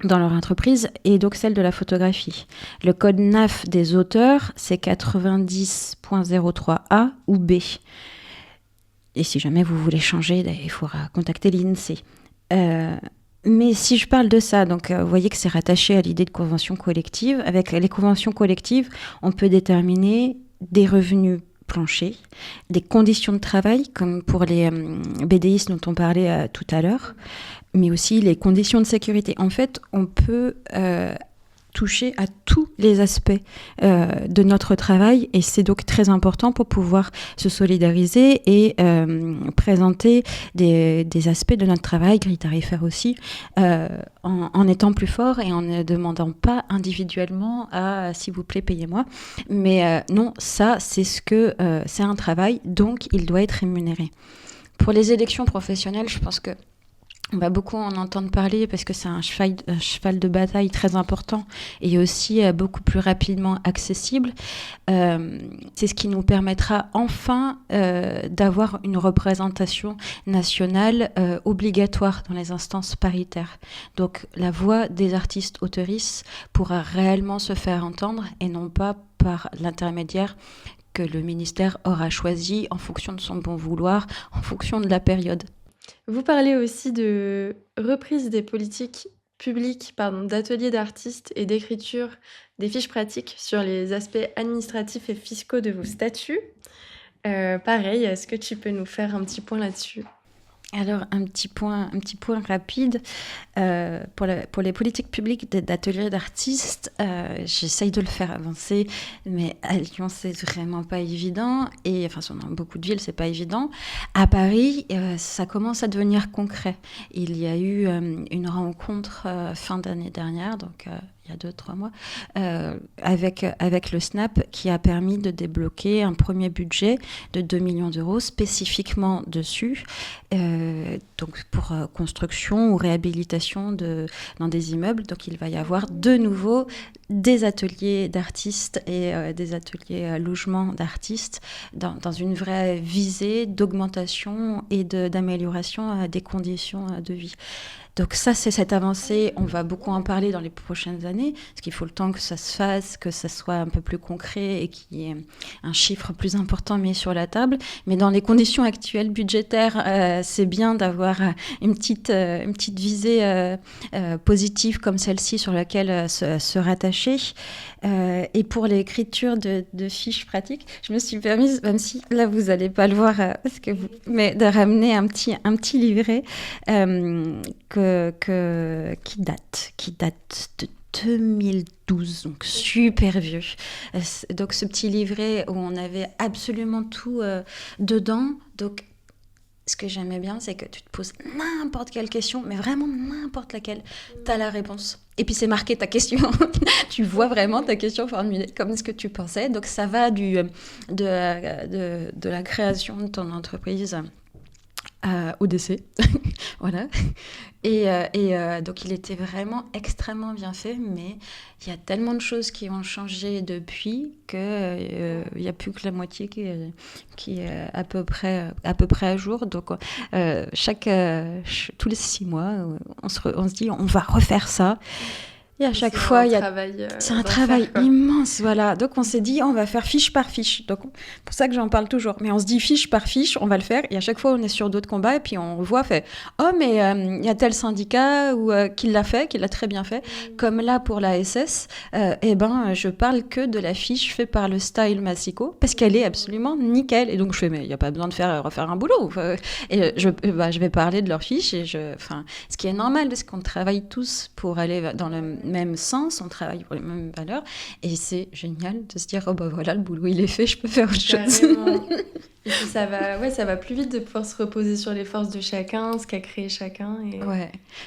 dans leur entreprise et donc celle de la photographie. Le code NAF des auteurs, c'est 90.03A ou B. Et si jamais vous voulez changer, il faudra contacter l'INSEE. Mais si je parle de ça, donc vous voyez que c'est rattaché à l'idée de convention collective. Avec les conventions collectives, on peut déterminer des revenus planchers, des conditions de travail, comme pour les BDistes dont on parlait tout à l'heure, mais aussi les conditions de sécurité. En fait, on peut toucher à tous les aspects de notre travail et c'est donc très important pour pouvoir se solidariser et présenter des aspects de notre travail, grille tarifaire aussi, en étant plus fort et en ne demandant pas individuellement à s'il vous plaît payez-moi, mais non, ça c'est c'est un travail, donc il doit être rémunéré. Pour les élections professionnelles, je pense que on va beaucoup en entendre parler parce que c'est un cheval de bataille très important et aussi beaucoup plus rapidement accessible. C'est ce qui nous permettra enfin d'avoir une représentation nationale obligatoire dans les instances paritaires. Donc la voix des artistes-autrices pourra réellement se faire entendre et non pas par l'intermédiaire que le ministère aura choisi en fonction de son bon vouloir, en fonction de la période. Vous parlez aussi de reprise des politiques publiques, d'ateliers d'artistes et d'écriture des fiches pratiques sur les aspects administratifs et fiscaux de vos statuts. Pareil, est-ce que tu peux nous faire un petit point là-dessus? Alors, un petit point rapide. Pour les politiques publiques d'ateliers d'artistes, j'essaye de le faire avancer, mais à Lyon, c'est vraiment pas évident. Et enfin, dans beaucoup de villes, c'est pas évident. À Paris, ça commence à devenir concret. Il y a eu une rencontre fin d'année dernière, donc il y a 2-3 mois, avec le SNAP, qui a permis de débloquer un premier budget de 2 millions d'euros spécifiquement dessus, donc pour construction ou réhabilitation dans des immeubles. Donc il va y avoir de nouveau des ateliers d'artistes et des ateliers logement d'artistes dans une vraie visée d'augmentation et d'amélioration des conditions de vie. Donc ça, c'est cette avancée, on va beaucoup en parler dans les prochaines années, parce qu'il faut le temps que ça se fasse, que ça soit un peu plus concret et qu'il y ait un chiffre plus important mis sur la table. Mais dans les conditions actuelles budgétaires, c'est bien d'avoir une petite visée positive comme celle-ci sur laquelle se rattacher. Et pour l'écriture de fiches pratiques, je me suis permise, même si là vous n'allez pas le voir, mais de ramener un petit livret qui date de 2012, donc super vieux. Donc ce petit livret où on avait absolument tout dedans. Donc ce que j'aimais bien, c'est que tu te poses n'importe quelle question, mais vraiment n'importe laquelle, tu as la réponse. Et puis c'est marqué ta question. Tu vois vraiment ta question formulée comme ce que tu pensais. Donc ça va de la création de ton entreprise au décès. Voilà. Et donc il était vraiment extrêmement bien fait, mais il y a tellement de choses qui ont changé depuis qu'il n'y a plus que la moitié qui est à peu près à jour. Donc tous les 6 mois, on se dit on va refaire ça. Et à chaque fois, c'est un travail immense, voilà. Donc on s'est dit, on va faire fiche par fiche. Donc c'est pour ça que j'en parle toujours. Mais on se dit fiche par fiche, on va le faire. Et à chaque fois, on est sur d'autres combats. Et puis on voit, oh, mais il y a tel syndicat qui l'a très bien fait. Comme là pour la SS, je parle que de la fiche faite par le Style Massico, parce qu'elle est absolument nickel. Et donc je fais, mais il n'y a pas besoin de refaire un boulot. Et je vais parler de leur fiche. Ce qui est normal, parce qu'on travaille tous pour aller dans le même sens, on travaille pour les mêmes valeurs, et c'est génial de se dire voilà, le boulot il est fait, je peux faire autre chose. Et puis ça va plus vite de pouvoir se reposer sur les forces de chacun, ce qu'a créé chacun.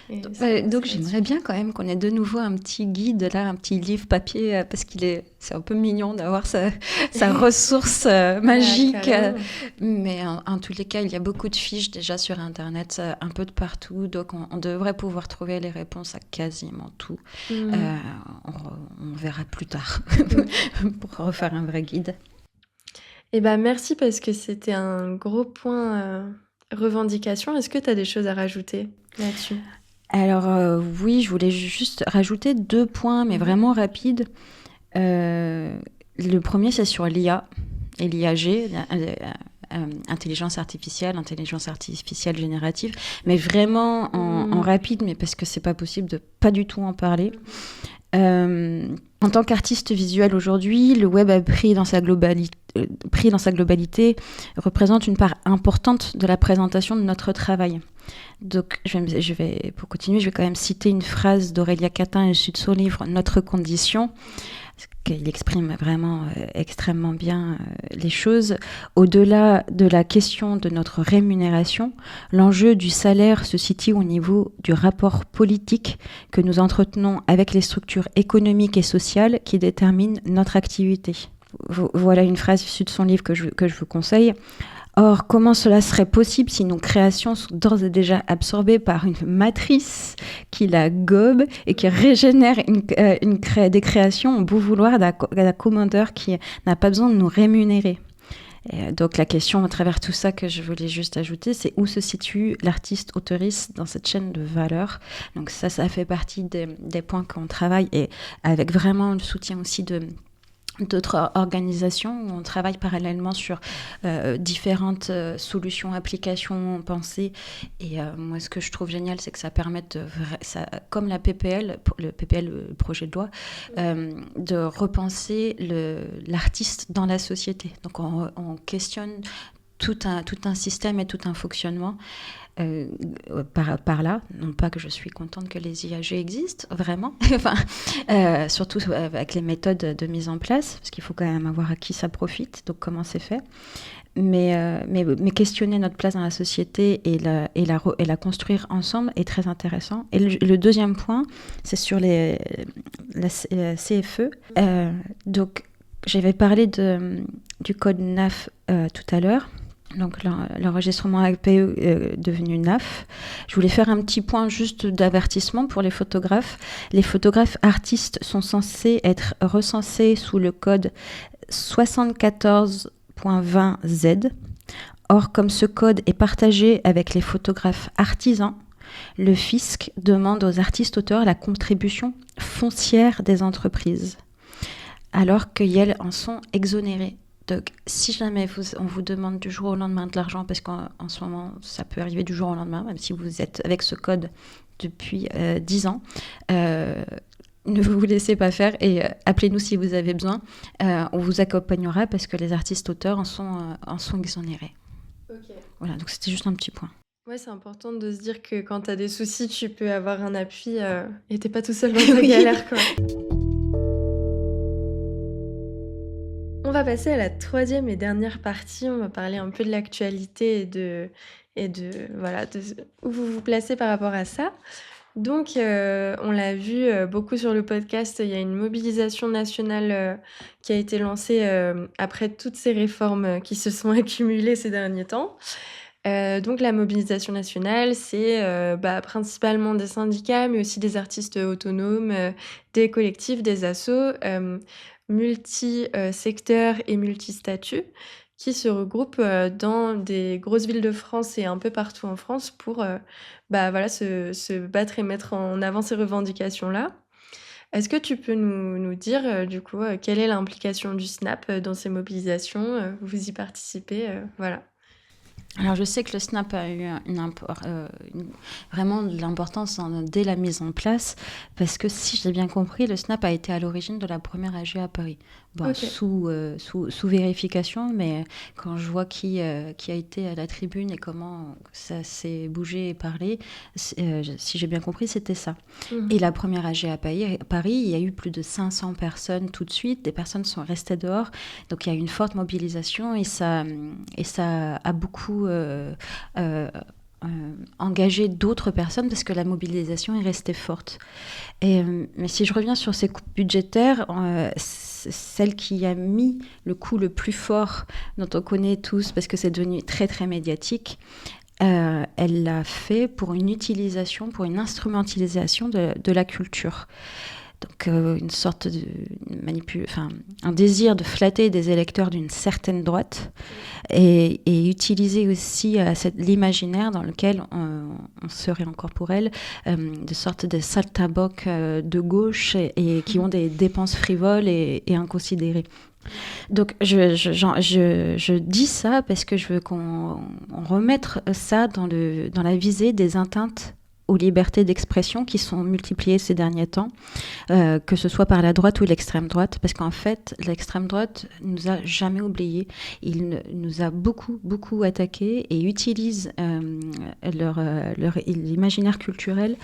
Donc j'aimerais bien quand même qu'on ait de nouveau un petit guide là, un petit livre papier, parce c'est un peu mignon d'avoir sa ressource magique. Mais en tous les cas, il y a beaucoup de fiches déjà sur Internet, un peu de partout, donc on devrait pouvoir trouver les réponses à quasiment tout. On verra plus tard pour refaire un vrai guide. Merci, parce que c'était un gros point revendication. Est-ce que tu as des choses à rajouter là-dessus? Alors oui, je voulais juste rajouter 2 points, mais vraiment rapides. Le premier, c'est sur l'IA et l'IAG, intelligence artificielle générative, mais vraiment en rapide, mais parce que c'est pas possible de pas du tout en parler. En tant qu'artiste visuel aujourd'hui, le web a pris dans sa globalité, représente une part importante de la présentation de notre travail. Donc, pour continuer, je vais quand même citer une phrase d'Aurélia Catin issue de son livre « Notre condition », qu'il exprime vraiment extrêmement bien les choses. Au-delà de la question de notre rémunération, l'enjeu du salaire se situe au niveau du rapport politique que nous entretenons avec les structures économiques et sociales qui déterminent notre activité. Voilà une phrase issue de son livre que je vous conseille. Or, comment cela serait possible si nos créations sont d'ores et déjà absorbées par une matrice qui la gobe et qui régénère des créations au beau vouloir d'un commandeur qui n'a pas besoin de nous rémunérer? Et donc la question à travers tout ça que je voulais juste ajouter, c'est où se situe l'artiste-auteuriste dans cette chaîne de valeur. Donc ça fait partie des points qu'on travaille, et avec vraiment le soutien aussi d'autres organisations où on travaille parallèlement sur différentes solutions, applications pensées. Et moi, ce que je trouve génial, c'est que ça permet comme la PPL, le projet de loi, de repenser l'artiste dans la société. Donc on questionne tout un système et tout un fonctionnement par là. Non pas que je suis contente que les IAG existent, vraiment, enfin, surtout avec les méthodes de mise en place, parce qu'il faut quand même avoir à qui ça profite, donc comment c'est fait. Mais questionner notre place dans la société et la construire ensemble est très intéressant. Et le deuxième point, c'est sur la CFE. Donc, j'avais parlé du code NAF tout à l'heure. Donc l'enregistrement APE devenu NAF. Je voulais faire un petit point juste d'avertissement pour les photographes. Les photographes artistes sont censés être recensés sous le code 74.20Z. Or, comme ce code est partagé avec les photographes artisans, le fisc demande aux artistes-auteurs la contribution foncière des entreprises, alors qu'elles en sont exonérées. Donc, si jamais on vous demande du jour au lendemain de l'argent, parce qu'en ce moment, ça peut arriver du jour au lendemain, même si vous êtes avec ce code depuis 10 ans, ne vous laissez pas faire et appelez-nous si vous avez besoin. On vous accompagnera parce que les artistes-auteurs en sont exonérés. Ok. Voilà, donc c'était juste un petit point. Ouais, c'est important de se dire que quand tu as des soucis, tu peux avoir un appui et t'es pas tout seul dans ta galère, quoi. On va passer à la troisième et dernière partie. On va parler un peu de l'actualité et de voilà, où vous vous placez par rapport à ça. Donc, on l'a vu beaucoup sur le podcast, il y a une mobilisation nationale qui a été lancée après toutes ces réformes qui se sont accumulées ces derniers temps. Donc la mobilisation nationale, c'est principalement des syndicats, mais aussi des artistes autonomes, des collectifs, des assos, multi-secteurs et multi-statuts, qui se regroupent dans des grosses villes de France et un peu partout en France pour se battre et mettre en avant ces revendications-là. Est-ce que tu peux nous dire, du coup, quelle est l'implication du SNAP dans ces mobilisations? Vous y participez, voilà. Alors, je sais que le SNAP a eu vraiment de l'importance dès la mise en place, parce que si j'ai bien compris, le SNAP a été à l'origine de la première AG à Paris. Bon, Ok. sous vérification, mais quand je vois qui a été à la tribune et comment ça s'est bougé et parlé, si j'ai bien compris, c'était ça. Mhm. Et la première AG à Paris, il y a eu plus de 500 personnes tout de suite. Des personnes sont restées dehors. Donc il y a eu une forte mobilisation et ça a beaucoup engagé d'autres personnes parce que la mobilisation est restée forte. Mais si je reviens sur ces coupes budgétaires, celle qui a mis le coup le plus fort, dont on connaît tous parce que c'est devenu très très médiatique, elle l'a fait pour une instrumentalisation de la culture. Donc une sorte de un désir de flatter des électeurs d'une certaine droite et utiliser aussi l'imaginaire dans lequel on serait encore pour elle, de sorte de saltimbanques de gauche et qui ont des dépenses frivoles et inconsidérées. Donc je dis ça parce que je veux qu'on remette ça dans la visée des atteintes aux libertés d'expression qui sont multipliées ces derniers temps, que ce soit par la droite ou l'extrême droite, parce qu'en fait, l'extrême droite ne nous a jamais oubliés. Il nous a beaucoup, beaucoup attaqués et utilise l'imaginaire culturel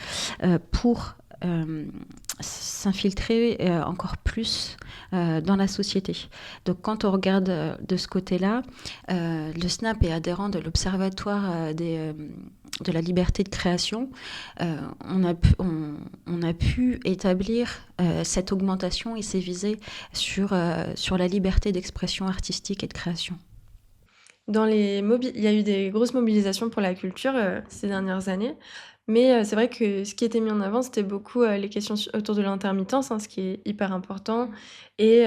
pour s'infiltrer encore plus dans la société. Donc quand on regarde de ce côté-là, le SNAP est adhérent de l'Observatoire de la liberté de création. On a pu établir cette augmentation et ces visées sur la liberté d'expression artistique et de création. Il y a eu des grosses mobilisations pour la culture ces dernières années, mais c'est vrai que ce qui était mis en avant, c'était beaucoup les questions autour de l'intermittence, ce qui est hyper important. Et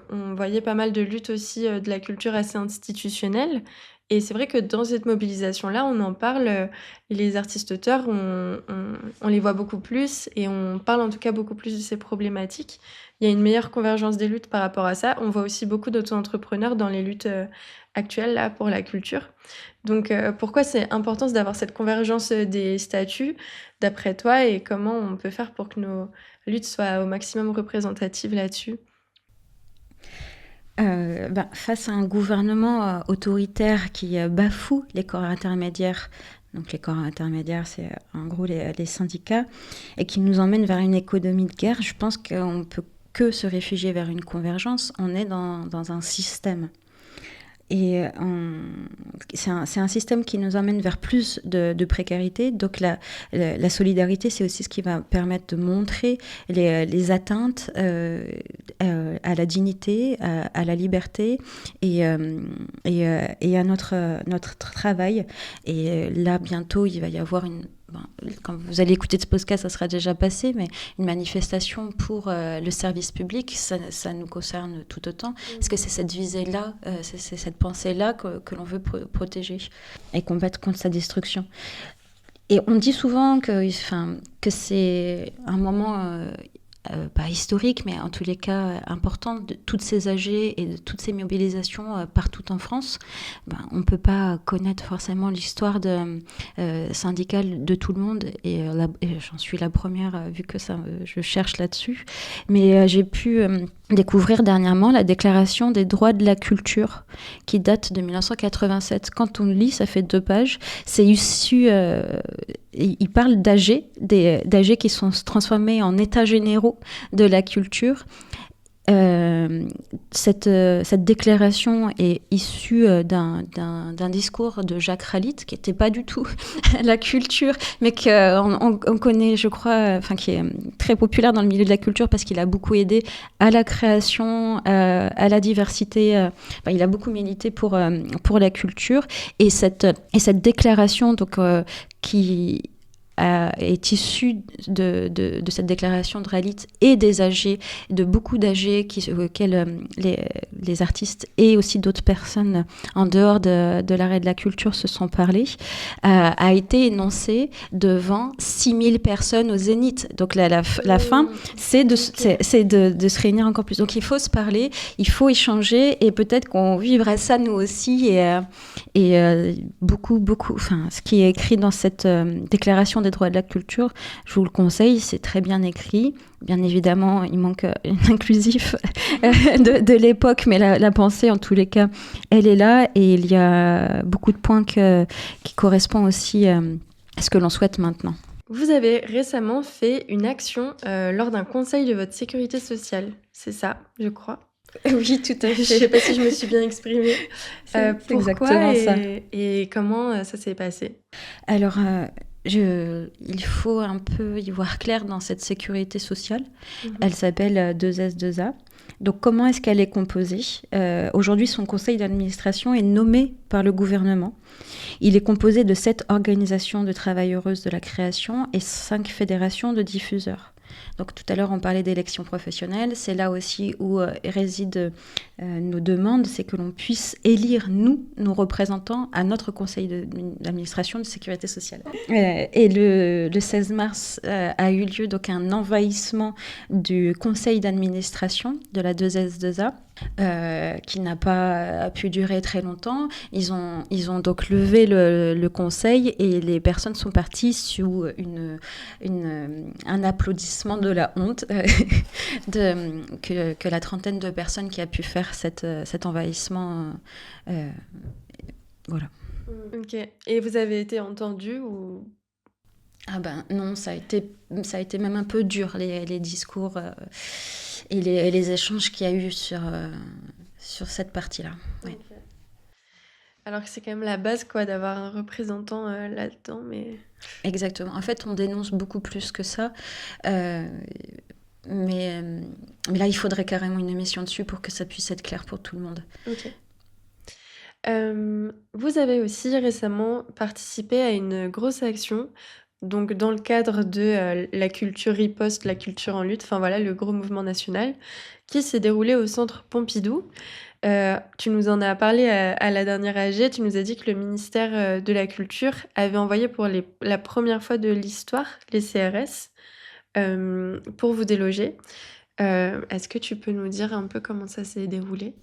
on voyait pas mal de luttes aussi de la culture assez institutionnelle. Et c'est vrai que dans cette mobilisation-là, on en parle, les artistes-auteurs, on les voit beaucoup plus et on parle en tout cas beaucoup plus de ces problématiques. Il y a une meilleure convergence des luttes par rapport à ça. On voit aussi beaucoup d'auto-entrepreneurs dans les luttes actuelles là, pour la culture. Donc pourquoi c'est important d'avoir cette convergence des statuts, d'après toi, et comment on peut faire pour que nos luttes soient au maximum représentatives là-dessus? Face à un gouvernement autoritaire qui bafoue les corps intermédiaires, donc les corps intermédiaires, c'est en gros les syndicats, et qui nous emmène vers une économie de guerre, je pense qu'on peut que se réfugier vers une convergence. On est dans un système. Et c'est un système qui nous emmène vers plus de précarité. Donc la solidarité, c'est aussi ce qui va permettre de montrer les atteintes à la dignité, à la liberté et à notre travail. Et là, bientôt, il va y avoir quand vous allez écouter ce podcast, ça sera déjà passé, mais une manifestation pour le service public, ça nous concerne tout autant. Parce que c'est cette visée-là, c'est cette pensée-là que l'on veut protéger et combattre contre sa destruction. Et on dit souvent que c'est un moment pas historique, mais en tous les cas important, de toutes ces AG et de toutes ces mobilisations partout en France. On ne peut pas connaître forcément l'histoire syndicale de tout le monde, et j'en suis la première, vu que je cherche là-dessus. Mais j'ai pu découvrir dernièrement la Déclaration des droits de la culture, qui date de 1987. Quand on lit, ça fait 2 pages. C'est issu... il parle d'AG, d'AG qui sont transformés en états généraux de la culture. Cette déclaration est issue d'un discours de Jacques Ralit, qui n'était pas du tout la culture, mais qu'on connaît, je crois, qui est très populaire dans le milieu de la culture parce qu'il a beaucoup aidé à la création, à la diversité. Il a beaucoup milité pour la culture. Et cette déclaration, donc, qui est issu de cette déclaration de Ralit et des AG, de beaucoup d'AG auxquels les artistes et aussi d'autres personnes en dehors de l'art et de la culture se sont parlé, a été énoncé devant 6000 personnes au Zénith. Donc la fin, c'est de se réunir encore plus. Donc il faut se parler, il faut échanger, et peut-être qu'on vivra ça nous aussi, et beaucoup, ce qui est écrit dans cette déclaration des droits de la culture, je vous le conseille, c'est très bien écrit. Bien évidemment, il manque l'inclusif de l'époque, mais la pensée, en tous les cas, elle est là, et il y a beaucoup de points qui correspondent aussi à ce que l'on souhaite maintenant. Vous avez récemment fait une action lors d'un conseil de votre sécurité sociale, c'est ça, je crois? Oui, tout à fait. Je ne sais pas si je me suis bien exprimée. C'est exactement ça. Et comment ça s'est passé? Alors, il faut un peu y voir clair dans cette sécurité sociale. Elle s'appelle 2S2A. Donc, comment est-ce qu'elle est composée? Aujourd'hui, son conseil d'administration est nommé par le gouvernement. Il est composé de 7 organisations de travailleuses de la création et 5 fédérations de diffuseurs. Donc tout à l'heure, on parlait d'élections professionnelles. C'est là aussi où résident nos demandes, c'est que l'on puisse élire, nos représentants, à notre conseil d'administration de sécurité sociale. Et le 16 mars a eu lieu donc un envahissement du conseil d'administration de la 2S2A. Qui n'a pas pu durer très longtemps. Ils ont donc levé le conseil, et les personnes sont parties sous un applaudissement de la honte que la trentaine de personnes qui a pu faire cet envahissement. Voilà. Ok. Et vous avez été entendue ou... Ah non, ça a été même un peu dur, les discours et les échanges qu'il y a eu sur cette partie-là. Ouais. Okay. Alors que c'est quand même la base, quoi, d'avoir un représentant là-dedans, mais... Exactement. En fait, on dénonce beaucoup plus que ça. Mais là, il faudrait carrément une émission dessus pour que ça puisse être clair pour tout le monde. Ok. Vous avez aussi récemment participé à une grosse action donc dans le cadre de la culture riposte, la culture en lutte, enfin voilà, le gros mouvement national qui s'est déroulé au centre Pompidou. Tu nous en as parlé à la dernière AG, tu nous as dit que le ministère de la Culture avait envoyé pour la première fois de l'histoire les CRS pour vous déloger. Est-ce que tu peux nous dire un peu comment ça s'est déroulé?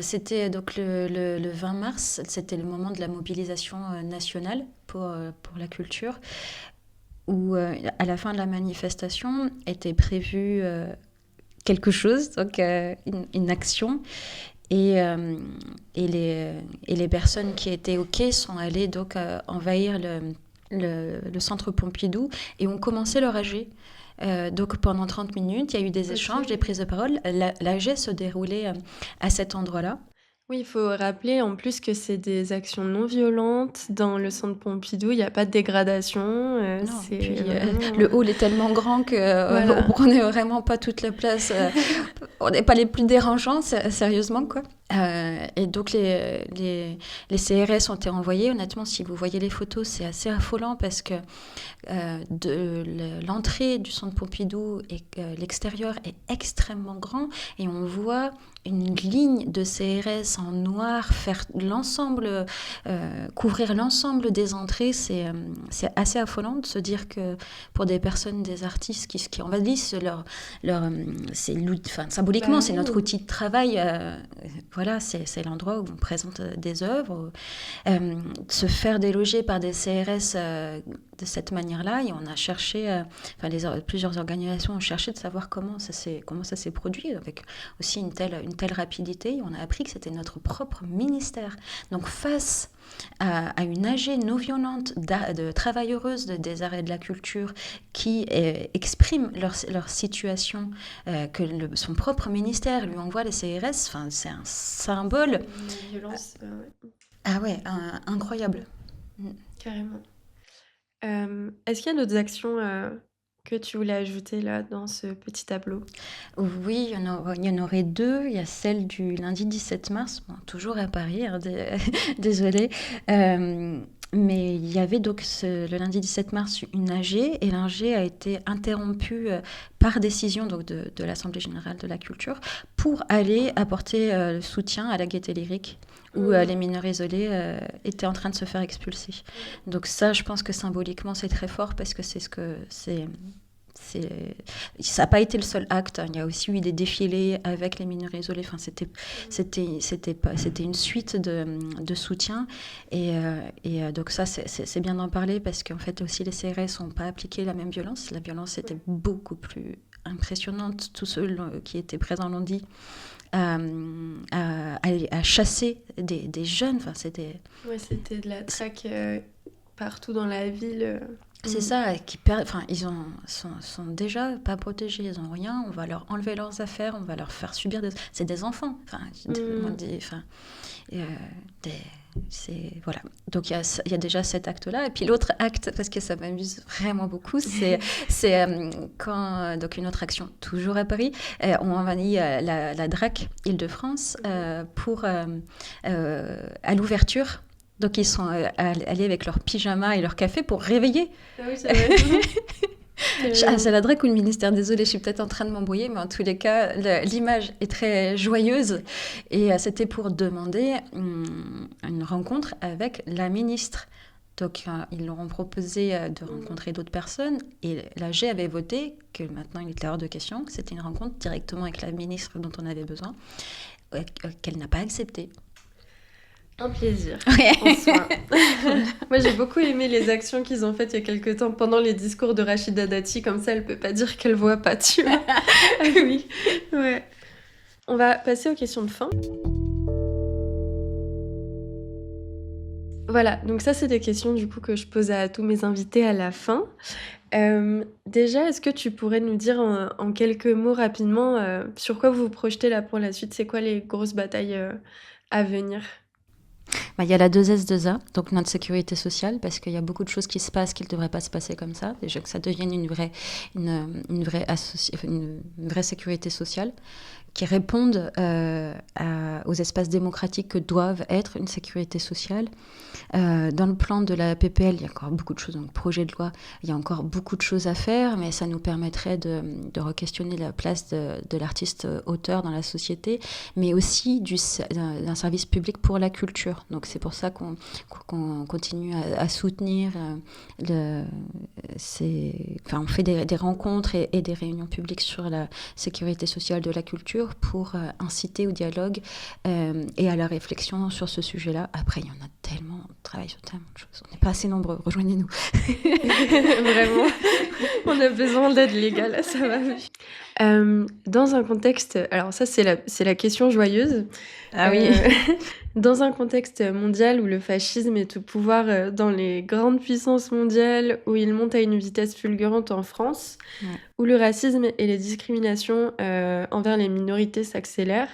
C'était donc le 20 mars, c'était le moment de la mobilisation nationale pour la culture, où à la fin de la manifestation était prévu quelque chose, donc une action. Et, euh, et les personnes qui étaient OK sont allées donc envahir le centre Pompidou et ont commencé leur AG. Donc pendant 30 minutes, il y a eu des échanges, des prises de parole. L'AG se déroulait à cet endroit-là. Oui, il faut rappeler en plus que c'est des actions non violentes. Dans le centre Pompidou, il n'y a pas de dégradation. Non, C'est puis vraiment... le hall est tellement grand que Voilà. on prenait vraiment pas toute la place. On n'est pas les plus dérangeants, sérieusement, quoi. Et donc les CRS ont été envoyés. Honnêtement, si vous voyez les photos, c'est assez affolant parce que l'entrée du centre Pompidou et l'extérieur est extrêmement grand et on voit une ligne de CRS en noir faire l'ensemble, couvrir l'ensemble des entrées. C'est assez affolant de se dire que pour des personnes, des artistes qui envahissent c'est symboliquement, Bah c'est oui. notre outil de travail. Voilà, c'est l'endroit où on présente des œuvres. Se faire déloger par des CRS de cette manière-là, et on a cherché, plusieurs organisations ont cherché de savoir comment ça s'est produit, avec aussi une telle rapidité. Et on a appris que c'était notre propre ministère. Donc face à une AG non violente de travailleuses des arts et de la culture qui expriment leur situation, que son propre ministère lui envoie les CRS, c'est un symbole. Une violence, Ah ouais, incroyable. carrément. Est-ce qu'il y a d'autres actions que tu voulais ajouter là dans ce petit tableau? Oui, il y en aurait deux. Il y a celle du lundi 17 mars, bon, toujours à Paris, hein, désolée. Mais il y avait donc le lundi 17 mars une AG, et l'AG a été interrompue par décision donc, de l'Assemblée générale de la culture pour aller apporter le soutien à la Gaîté Lyrique, où les mineurs isolés étaient en train de se faire expulser. Donc ça, je pense que symboliquement, c'est très fort parce que ça n'a pas été le seul acte. Il y a aussi eu des défilés avec les mineurs isolés. Enfin, c'était une suite de soutien. Et donc ça, c'est bien d'en parler parce qu'en fait aussi les CRS n'ont pas appliqué la même violence. La violence était beaucoup plus impressionnante. Tous ceux qui étaient présents l'ont dit. À chasser des jeunes. Enfin, c'était de la traque partout dans la ville. C'est ça, ils sont déjà pas protégés, ils ont rien, on va leur enlever leurs affaires, on va leur faire subir c'est des enfants. Voilà. Donc il y a déjà cet acte-là, et puis l'autre acte, parce que ça m'amuse vraiment beaucoup, c'est quand donc une autre action, toujours à Paris, on envahit la DRAC Île-de-France pour à l'ouverture. Donc ils sont allés avec leur pyjama et leur café pour réveiller. Ah oui, c'est vrai. C'est la DRAC ou le ministère, désolée, je suis peut-être en train de m'embrouiller, mais en tous les cas, l'image est très joyeuse. Et c'était pour demander une rencontre avec la ministre. Donc ils leur ont proposé de rencontrer d'autres personnes, et l'AG avait voté que maintenant il était hors de question, que c'était une rencontre directement avec la ministre dont on avait besoin, qu'elle n'a pas accepté. Un plaisir, Ouais. en soi. Moi, j'ai beaucoup aimé les actions qu'ils ont faites il y a quelques temps pendant les discours de Rachida Dati. Comme ça, elle peut pas dire qu'elle voit pas, tu vois. Ah oui, ouais. On va passer aux questions de fin. Voilà, donc ça, c'est des questions du coup que je pose à tous mes invités à la fin. Déjà, est-ce que tu pourrais nous dire en quelques mots rapidement sur quoi vous vous projetez là pour la suite? C'est quoi les grosses batailles à venir? Il y a la 2S2A, donc notre sécurité sociale, parce qu'il y a beaucoup de choses qui se passent qui ne devraient pas se passer comme ça. Déjà que ça devienne une vraie sécurité sociale, qui répondent aux espaces démocratiques que doivent être une sécurité sociale. Dans le plan de la PPL, il y a encore beaucoup de choses, donc projet de loi, il y a encore beaucoup de choses à faire, mais ça nous permettrait de re-questionner la place de l'artiste auteur dans la société, mais aussi d'un service public pour la culture. Donc c'est pour ça qu'on continue à soutenir on fait des rencontres et des réunions publiques sur la sécurité sociale de la culture pour inciter au dialogue et à la réflexion sur ce sujet-là. Après, il y en a tellement, on travaille sur tellement de choses. On n'est pas assez nombreux, rejoignez-nous. Vraiment, on a besoin d'aide légale, ça va. Dans un contexte, alors ça c'est la question joyeuse. Ah oui. Dans un contexte mondial où le fascisme est au pouvoir dans les grandes puissances mondiales, où il monte à une vitesse fulgurante en France, où le racisme et les discriminations envers les minorités s'accélèrent,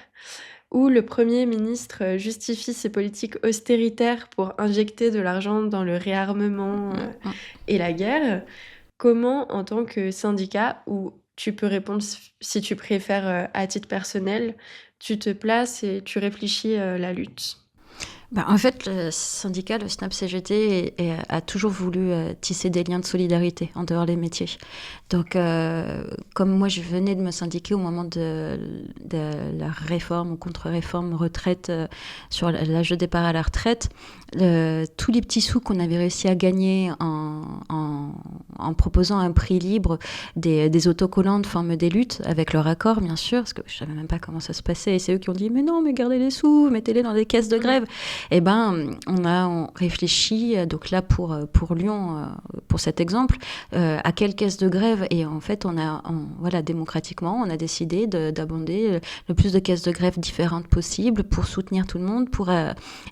où le Premier ministre justifie ses politiques austéritaires pour injecter de l'argent dans le réarmement et la guerre, comment, en tant que syndicat, ou tu peux répondre si tu préfères à titre personnel, tu te places et tu réfléchis la lutte? En fait, le syndicat, le SNAP CGT, a toujours voulu tisser des liens de solidarité en dehors des métiers. Donc, comme moi, je venais de me syndiquer au moment de la réforme ou contre-réforme retraite sur l'âge de départ à la retraite, tous les petits sous qu'on avait réussi à gagner en proposant un prix libre des autocollants de forme des luttes, avec leur accord, bien sûr, parce que je ne savais même pas comment ça se passait. Et c'est eux qui ont dit « Mais non, mais gardez les sous, mettez-les dans des caisses de grève ». Eh ben, on réfléchit, donc là pour Lyon, pour cet exemple, à quelle caisse de grève. Et en fait, démocratiquement, on a décidé d'abonder le plus de caisses de grève différentes possibles pour soutenir tout le monde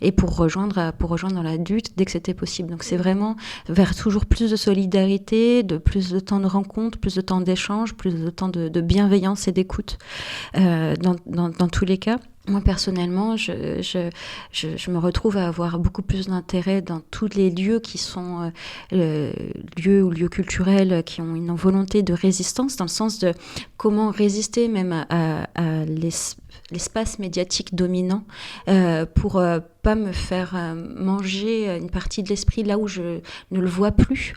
et pour rejoindre dans la lutte dès que c'était possible. Donc c'est vraiment vers toujours plus de solidarité, plus de temps de rencontre, plus de temps d'échange, plus de temps de bienveillance et d'écoute dans tous les cas. Moi, personnellement, je me retrouve à avoir beaucoup plus d'intérêt dans tous les lieux qui sont lieux culturels, qui ont une volonté de résistance, dans le sens de comment résister même à l'espace médiatique dominant pour pas me faire manger une partie de l'esprit là où je ne le vois plus,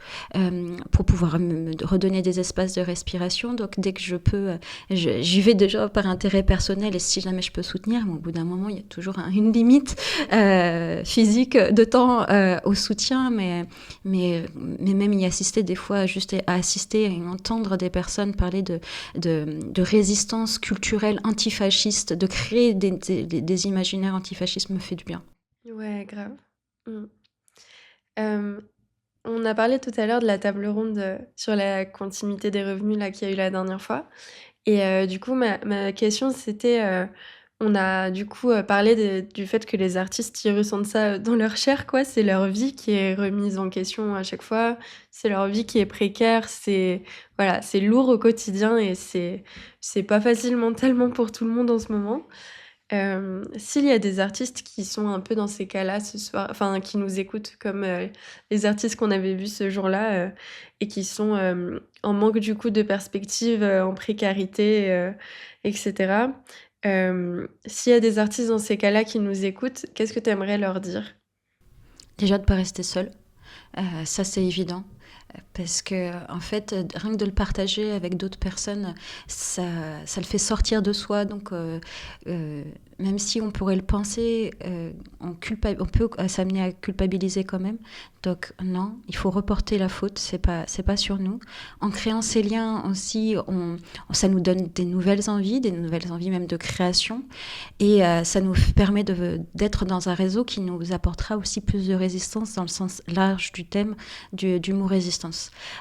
pour pouvoir me redonner des espaces de respiration. Donc dès que je peux, j'y vais déjà par intérêt personnel, et si jamais je peux soutenir, mais au bout d'un moment il y a toujours une limite physique de temps au soutien, mais même y assister des fois, juste à assister et entendre des personnes parler de résistance culturelle antifasciste, de créer des imaginaires antifascistes me fait du bien. Ouais, grave. On a parlé tout à l'heure de la table ronde sur la continuité des revenus là, qu'il y a eu la dernière fois. Et du coup, ma question, c'était, on a du coup parlé du fait que les artistes, ils ressentent ça dans leur chair, quoi. C'est leur vie qui est remise en question à chaque fois. C'est leur vie qui est précaire. Voilà, c'est lourd au quotidien et c'est pas facile mentalement pour tout le monde en ce moment. S'il y a des artistes qui sont un peu dans ces cas-là ce soir, enfin qui nous écoutent comme les artistes qu'on avait vus ce jour-là et qui sont en manque du coup de perspective, en précarité, etc. S'il y a des artistes dans ces cas-là qui nous écoutent, qu'est-ce que tu aimerais leur dire? Déjà de ne pas rester seul, ça c'est évident. Parce que, en fait, rien que de le partager avec d'autres personnes, ça le fait sortir de soi. Donc, même si on pourrait le penser, on peut s'amener à culpabiliser quand même. Donc, non, il faut reporter la faute, c'est pas sur nous. En créant ces liens aussi, ça nous donne des nouvelles envies même de création. Et ça nous permet d'être dans un réseau qui nous apportera aussi plus de résistance dans le sens large du thème du mot résistance.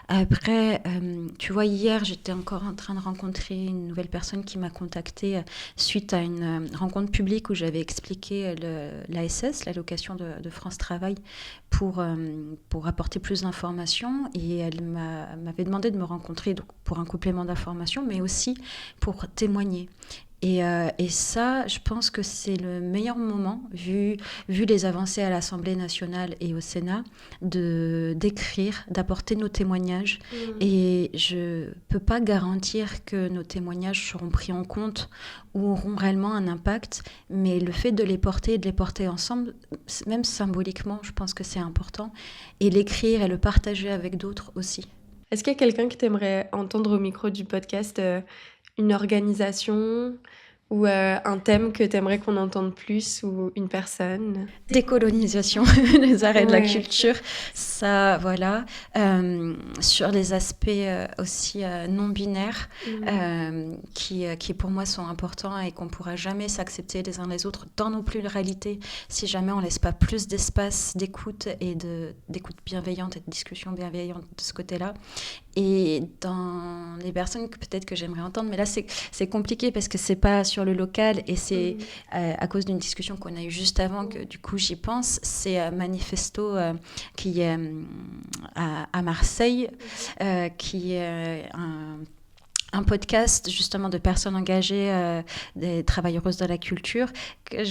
Après, tu vois, hier, j'étais encore en train de rencontrer une nouvelle personne qui m'a contactée suite à une rencontre publique où j'avais expliqué l'ASS, l'allocation de France Travail, pour apporter plus d'informations. Et elle m'avait demandé de me rencontrer donc, pour un complément d'information, mais aussi pour témoigner. Et ça, je pense que c'est le meilleur moment, vu les avancées à l'Assemblée nationale et au Sénat, d'écrire, d'apporter nos témoignages. Et je peux pas garantir que nos témoignages seront pris en compte ou auront réellement un impact, mais le fait de les porter et de les porter ensemble, même symboliquement, je pense que c'est important. Et l'écrire et le partager avec d'autres aussi. Est-ce qu'il y a quelqu'un que tu aimerais entendre au micro du podcast, une organisation ou un thème que tu aimerais qu'on entende plus ou une personne? Décolonisation, les arrêts de la culture, ça, voilà. Sur les aspects aussi non binaires, qui pour moi sont importants et qu'on ne pourra jamais s'accepter les uns les autres dans nos pluralités si jamais on ne laisse pas plus d'espace d'écoute et d'écoute bienveillante et de discussion bienveillante de ce côté-là. Et dans les personnes que peut-être que j'aimerais entendre, mais là c'est compliqué parce que c'est pas sur le local et c'est à cause d'une discussion qu'on a eue juste avant que du coup j'y pense. C'est Manifesto qui est à Marseille, qui est un podcast justement de personnes engagées, des travailleuses de la culture que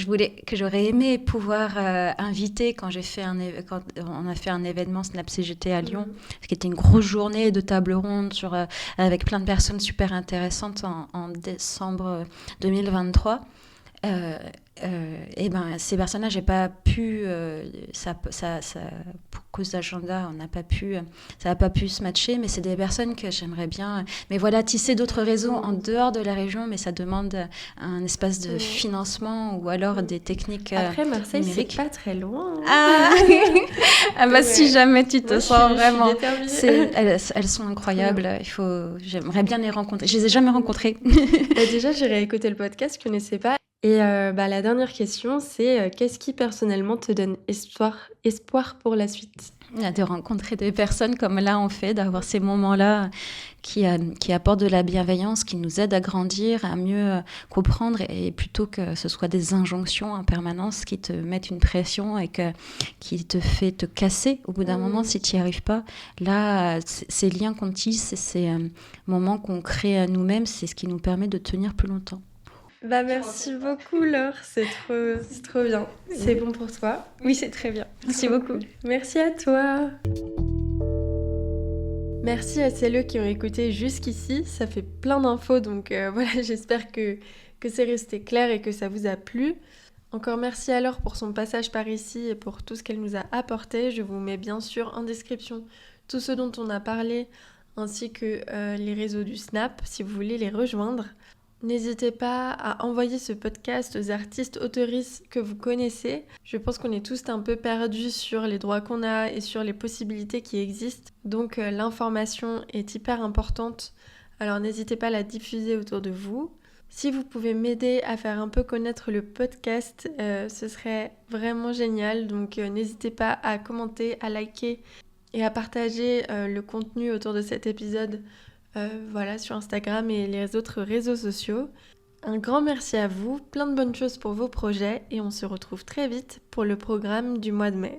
j'aurais aimé pouvoir inviter quand on a fait un événement Snap CGT à Lyon, qui était une grosse journée de table ronde avec plein de personnes super intéressantes en décembre 2023. Et ben ces personnages j'ai pas pu ça pour cause d'agenda ça n'a pas pu se matcher, mais c'est des personnes que j'aimerais bien, mais voilà, tisser d'autres réseaux en dehors de la région, mais ça demande un espace de financement ou alors des techniques après Marseille numériques. C'est pas très loin, bah si jamais tu te sens vraiment, elles sont incroyables. J'aimerais bien les rencontrer, je les ai jamais rencontrées. Déjà j'irai écouter le podcast, je connaissais pas. Et la dernière question, c'est qu'est-ce qui personnellement te donne espoir pour la suite ? De rencontrer des personnes comme là on fait, d'avoir ces moments-là qui apportent de la bienveillance, qui nous aident à grandir, à mieux comprendre, et plutôt que ce soit des injonctions en permanence qui te mettent une pression et qui te fait te casser au bout d'un moment si tu n'y arrives pas. Là, ces liens qu'on tisse, ces moments qu'on crée à nous-mêmes, c'est ce qui nous permet de tenir plus longtemps. Bah merci beaucoup Laure, c'est trop bien. C'est bon pour toi ? Oui, c'est très bien. Merci beaucoup. Merci à toi. Merci à celles qui ont écouté jusqu'ici, ça fait plein d'infos, donc voilà, j'espère que c'est resté clair et que ça vous a plu. Encore merci à Laure pour son passage par ici et pour tout ce qu'elle nous a apporté. Je vous mets bien sûr en description tout ce dont on a parlé, ainsi que les réseaux du Snap, si vous voulez les rejoindre. N'hésitez pas à envoyer ce podcast aux artistes autoristes que vous connaissez. Je pense qu'on est tous un peu perdus sur les droits qu'on a et sur les possibilités qui existent. Donc l'information est hyper importante. Alors n'hésitez pas à la diffuser autour de vous. Si vous pouvez m'aider à faire un peu connaître le podcast, ce serait vraiment génial. Donc n'hésitez pas à commenter, à liker et à partager le contenu autour de cet épisode. Sur Instagram et les autres réseaux sociaux. Un grand merci à vous, plein de bonnes choses pour vos projets et on se retrouve très vite pour le programme du mois de mai.